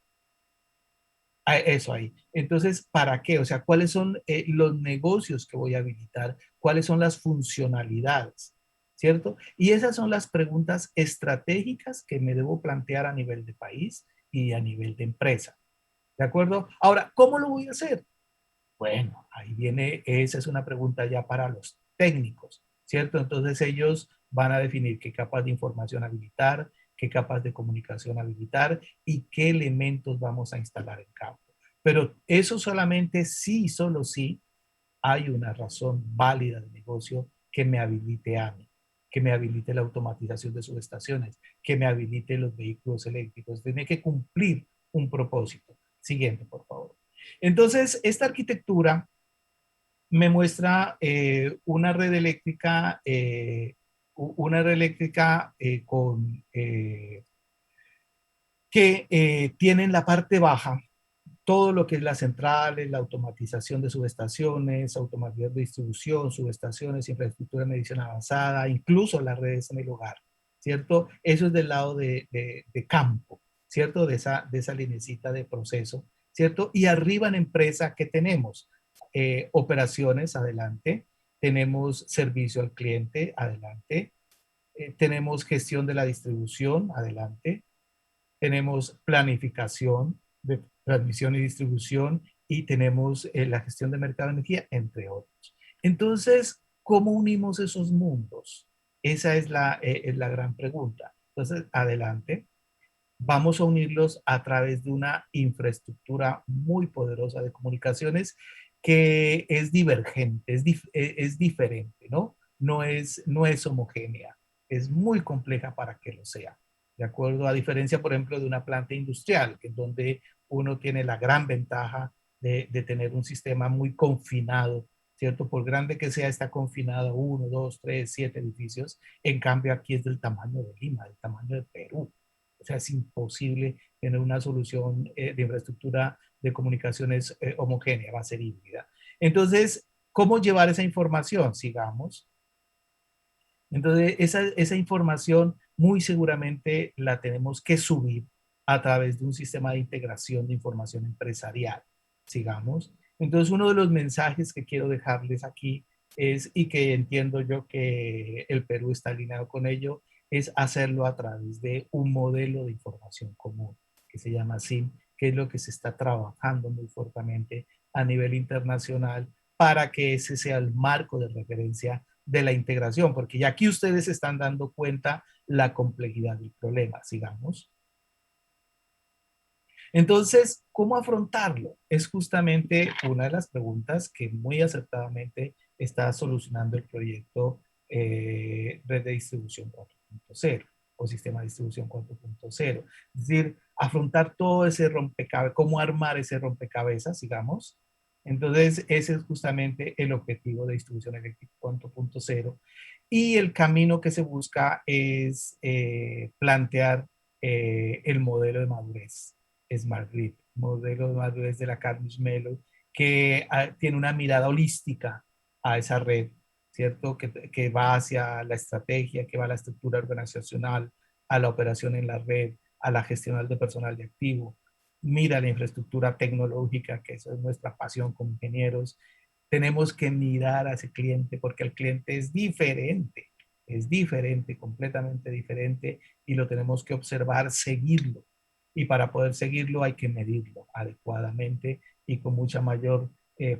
Eso ahí. Entonces, ¿para qué? O sea, ¿cuáles son los negocios que voy a habilitar? ¿Cuáles son las funcionalidades? ¿Cierto? Y esas son las preguntas estratégicas que me debo plantear a nivel de país y a nivel de empresa. ¿De acuerdo? Ahora, ¿cómo lo voy a hacer? Bueno, ahí viene, esa es una pregunta ya para los técnicos, ¿cierto? Entonces ellos van a definir qué capas de información habilitar, qué capas de comunicación habilitar y qué elementos vamos a instalar en campo. Pero eso solamente sí, solo sí, hay una razón válida de negocio que me habilite a mí, que me habilite la automatización de subestaciones, que me habilite los vehículos eléctricos. Tiene que cumplir un propósito. Siguiente, por favor. Entonces, esta arquitectura me muestra una red eléctrica que tiene en la parte baja todo lo que es las centrales, la automatización de subestaciones, automatización de distribución, subestaciones, infraestructura de medición avanzada, incluso las redes en el hogar, ¿cierto? Eso es del lado de campo, ¿cierto? De esa linecita de proceso, ¿cierto? Y arriba en empresa, ¿qué tenemos? Operaciones, adelante. Tenemos servicio al cliente, adelante. Tenemos gestión de la distribución, adelante. Tenemos planificación de transmisión y distribución y tenemos la gestión de mercado de energía, entre otros. Entonces, ¿cómo unimos esos mundos? Esa es la gran pregunta. Entonces, adelante. Vamos a unirlos a través de una infraestructura muy poderosa de comunicaciones que es divergente, es diferente, ¿no? No es homogénea, es muy compleja para que lo sea. ¿De acuerdo? A diferencia, por ejemplo, de una planta industrial, que es donde uno tiene la gran ventaja de tener un sistema muy confinado, ¿cierto? Por grande que sea, está confinado 1, 2, 3, 7 edificios. En cambio, aquí es del tamaño de Lima, del tamaño de Perú. O sea, es imposible tener una solución de infraestructura de comunicaciones homogénea, va a ser híbrida. Entonces, ¿cómo llevar esa información? Sigamos. Entonces, esa información muy seguramente la tenemos que subir a través de un sistema de integración de información empresarial. Sigamos. Entonces, uno de los mensajes que quiero dejarles aquí es, y que entiendo yo que el Perú está alineado con ello, es hacerlo a través de un modelo de información común que se llama SIM, que es lo que se está trabajando muy fuertemente a nivel internacional para que ese sea el marco de referencia de la integración, porque ya aquí ustedes están dando cuenta la complejidad del problema. Sigamos. Entonces, ¿cómo afrontarlo? Es justamente una de las preguntas que muy acertadamente está solucionando el proyecto Red de Distribución 4.0 o Sistema de Distribución 4.0. Es decir, afrontar todo ese rompecabezas, cómo armar ese rompecabezas, digamos. Entonces, ese es justamente el objetivo de Distribución Eléctrica 4.0. Y el camino que se busca es plantear el modelo de madurez Smart Grid, modelo de madurez de la Carnegie Mellon, que tiene una mirada holística a esa red, ¿cierto? Que va hacia la estrategia, que va a la estructura organizacional, a la operación en la red, a la gestión de personal de activo, mira la infraestructura tecnológica, que eso es nuestra pasión como ingenieros. Tenemos que mirar a ese cliente porque el cliente es diferente, completamente diferente, y lo tenemos que observar, seguirlo. Y para poder seguirlo hay que medirlo adecuadamente y con mucha mayor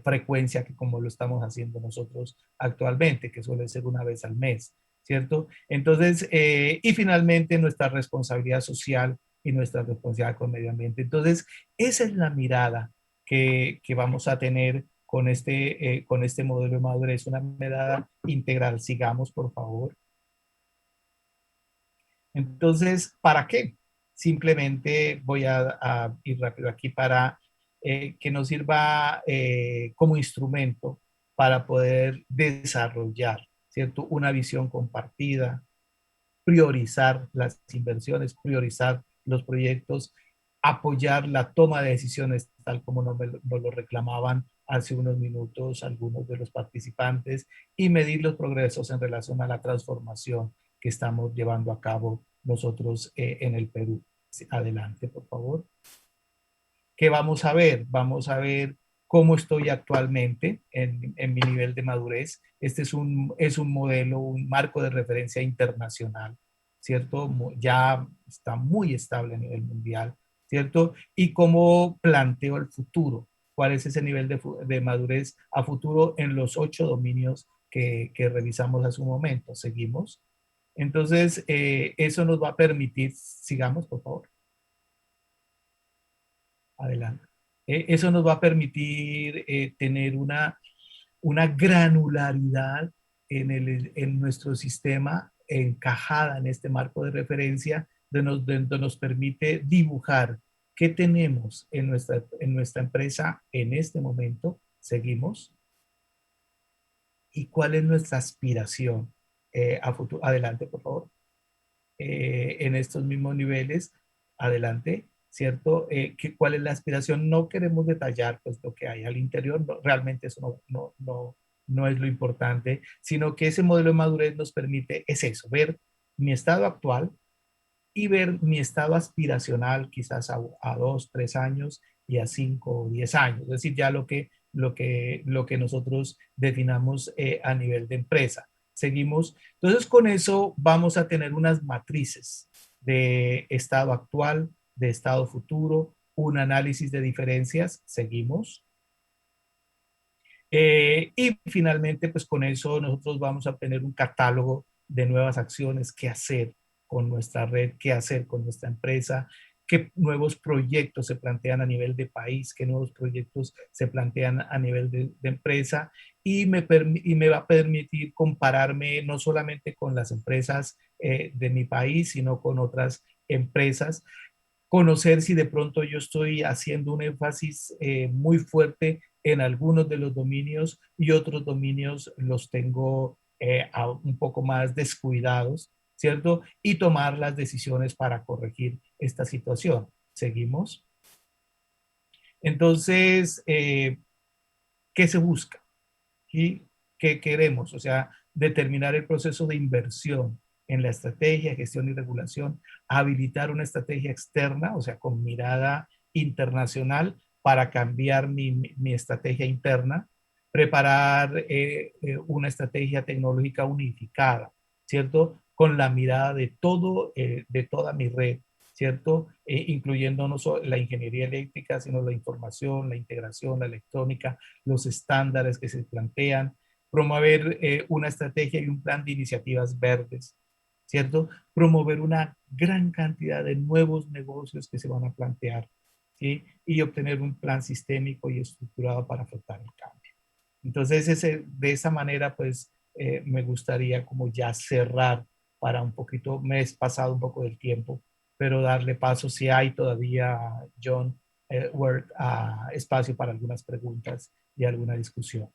frecuencia que como lo estamos haciendo nosotros actualmente, que suele ser una vez al mes, ¿cierto? Entonces, y finalmente nuestra responsabilidad social y nuestra responsabilidad con el medio ambiente. Entonces, esa es la mirada que vamos a tener con este modelo de madurez, una mirada integral. Sigamos, por favor. Entonces, ¿para qué? Simplemente voy a ir rápido aquí para que nos sirva como instrumento para poder desarrollar, ¿cierto? Una visión compartida, priorizar las inversiones, priorizar los proyectos, apoyar la toma de decisiones, tal como nos lo reclamaban hace unos minutos algunos de los participantes, y medir los progresos en relación a la transformación que estamos llevando a cabo nosotros en el Perú. Adelante, por favor. ¿Qué vamos a ver? Vamos a ver cómo estoy actualmente en mi nivel de madurez. Este es un modelo, un marco de referencia internacional, ¿cierto? Ya está muy estable a nivel mundial, ¿cierto? Y cómo planteo el futuro. ¿Cuál es ese nivel de madurez a futuro en los 8 dominios que revisamos hace un momento? Seguimos. Entonces, eso nos va a permitir, sigamos, por favor. Adelante. Eso nos va a permitir tener una granularidad en nuestro sistema encajada en este marco de referencia donde nos permite dibujar qué tenemos en nuestra empresa en este momento. Seguimos. Y cuál es nuestra aspiración a futuro. Adelante, por favor. En estos mismos niveles, adelante, ¿cierto? ¿Cuál es la aspiración? No queremos detallar pues, lo que hay al interior, realmente eso no es lo importante, sino que ese modelo de madurez nos permite, es eso, ver mi estado actual y ver mi estado aspiracional quizás a 2, 3 años y a 5 o 10 años, es decir, ya lo que nosotros definamos a nivel de empresa. Seguimos. Entonces, con eso vamos a tener unas matrices de estado actual, de estado futuro, un análisis de diferencias. Seguimos. Y finalmente, pues con eso nosotros vamos a tener un catálogo de nuevas acciones, qué hacer con nuestra red, qué hacer con nuestra empresa, qué nuevos proyectos se plantean a nivel de país, qué nuevos proyectos se plantean a nivel de empresa, y me va a permitir compararme no solamente con las empresas de mi país, sino con otras empresas, conocer si de pronto yo estoy haciendo un énfasis muy fuerte en algunos de los dominios y otros dominios los tengo un poco más descuidados, ¿cierto? Y tomar las decisiones para corregir esta situación. ¿Seguimos? Entonces, ¿qué se busca? ¿Y qué queremos? O sea, determinar el proceso de inversión en la estrategia, gestión y regulación, habilitar una estrategia externa, o sea, con mirada internacional para cambiar mi estrategia interna, preparar una estrategia tecnológica unificada, ¿cierto? Con la mirada de de toda mi red, ¿cierto? Incluyendo no solo la ingeniería eléctrica, sino la información, la integración, la electrónica, los estándares que se plantean, promover una estrategia y un plan de iniciativas verdes, ¿cierto? Promover una gran cantidad de nuevos negocios que se van a plantear, ¿sí? Y obtener un plan sistémico y estructurado para afrontar el cambio. Entonces, de esa manera, pues, me gustaría como ya cerrar para un poquito, me he pasado un poco del tiempo, pero darle paso, si hay todavía, John, Word, espacio para algunas preguntas y alguna discusión.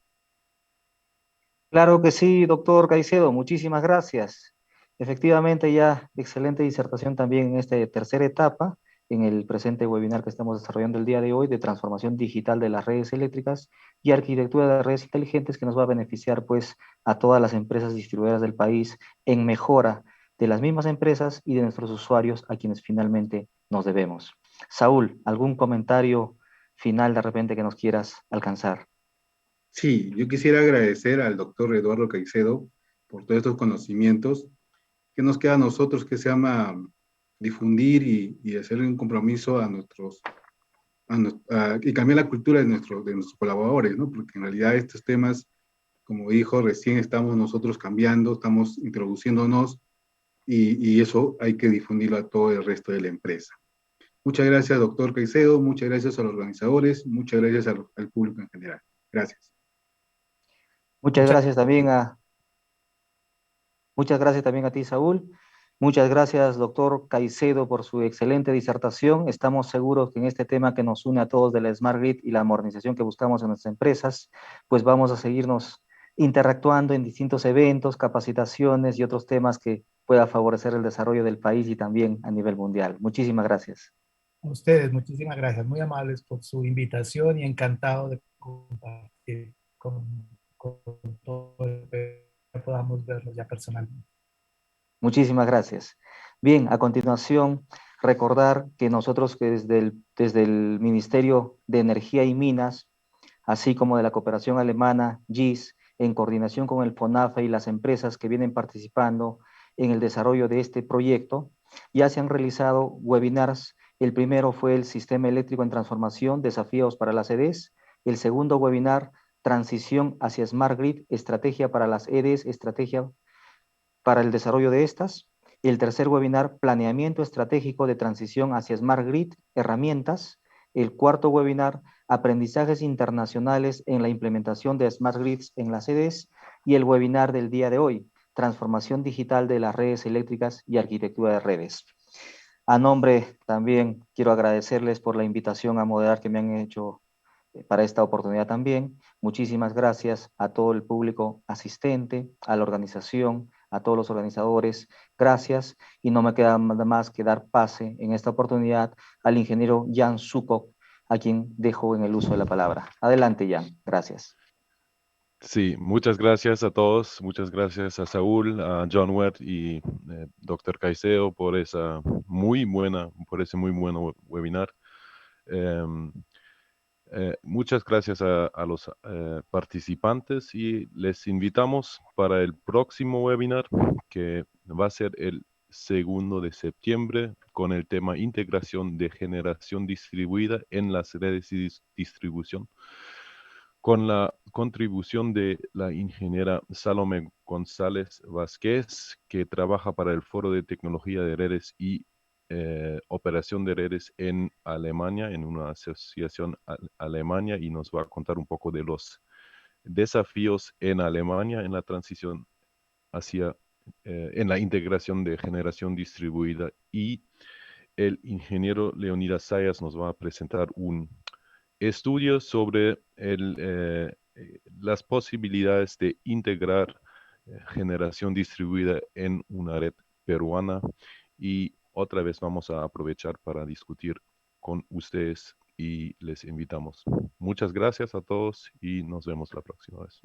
Claro que sí, doctor Caicedo, muchísimas gracias. Efectivamente, ya excelente disertación también en esta tercera etapa, en el presente webinar que estamos desarrollando el día de hoy de transformación digital de las redes eléctricas y arquitectura de redes inteligentes que nos va a beneficiar pues a todas las empresas distribuidoras del país en mejora de las mismas empresas y de nuestros usuarios a quienes finalmente nos debemos. Saúl, ¿algún comentario final de repente que nos quieras alcanzar? Sí, yo quisiera agradecer al doctor Eduardo Caicedo por todos estos conocimientos que nos queda a nosotros, que se llama difundir y hacer un compromiso a nuestros, y cambiar la cultura de nuestros colaboradores, ¿no? Porque en realidad estos temas, como dijo, recién estamos nosotros cambiando, estamos introduciéndonos y eso hay que difundirlo a todo el resto de la empresa. Muchas gracias, doctor Caicedo, muchas gracias a los organizadores, muchas gracias al público en general. Gracias. Muchas Muchas gracias también a Muchas gracias también a ti, Saúl. Muchas gracias, doctor Caicedo, por su excelente disertación. Estamos seguros que en este tema que nos une a todos de la Smart Grid y la modernización que buscamos en nuestras empresas, pues vamos a seguirnos interactuando en distintos eventos, capacitaciones y otros temas que pueda favorecer el desarrollo del país y también a nivel mundial. Muchísimas gracias. a ustedes, muchísimas gracias, muy amables por su invitación y encantado de compartir con todo el que podamos vernos ya personalmente. Muchísimas gracias. Bien, a continuación, recordar que nosotros que desde el Ministerio de Energía y Minas, así como de la cooperación alemana, GIS, en coordinación con el FONAFE y las empresas que vienen participando en el desarrollo de este proyecto, ya se han realizado webinars. El primero fue el Sistema Eléctrico en Transformación, Desafíos para las EDES. El segundo webinar, Transición hacia Smart Grid, Estrategia para las EDES, Estrategia para el desarrollo de estas. El tercer webinar, Planeamiento Estratégico de Transición hacia Smart Grid, Herramientas. El cuarto webinar, Aprendizajes Internacionales en la Implementación de Smart Grids en las sedes. Y el webinar del día de hoy, Transformación Digital de las Redes Eléctricas y Arquitectura de Redes. A nombre también quiero agradecerles por la invitación a moderar que me han hecho para esta oportunidad también. Muchísimas gracias a todo el público asistente, a la organización, a todos los organizadores. Gracias y no me queda nada más que dar pase en esta oportunidad al ingeniero Jan Sukok, a quien dejo en el uso de la palabra. Adelante, Jan. Gracias. Sí, muchas gracias a todos, muchas gracias a Saúl, a John Wert y Dr. Caicedo por ese muy bueno webinar. Muchas gracias a los participantes y les invitamos para el próximo webinar que va a ser el 2 de septiembre con el tema integración de generación distribuida en las redes y distribución, con la contribución de la ingeniera Salomé González Vázquez, que trabaja para el Foro de Tecnología de Redes y Operación de Redes en Alemania, en una asociación alemana, y nos va a contar un poco de los desafíos en Alemania en la transición hacia, en la integración de generación distribuida. Y el ingeniero Leonidas Sayas nos va a presentar un estudio sobre las posibilidades de integrar generación distribuida en una red peruana, y otra vez vamos a aprovechar para discutir con ustedes y les invitamos. Muchas gracias a todos y nos vemos la próxima vez.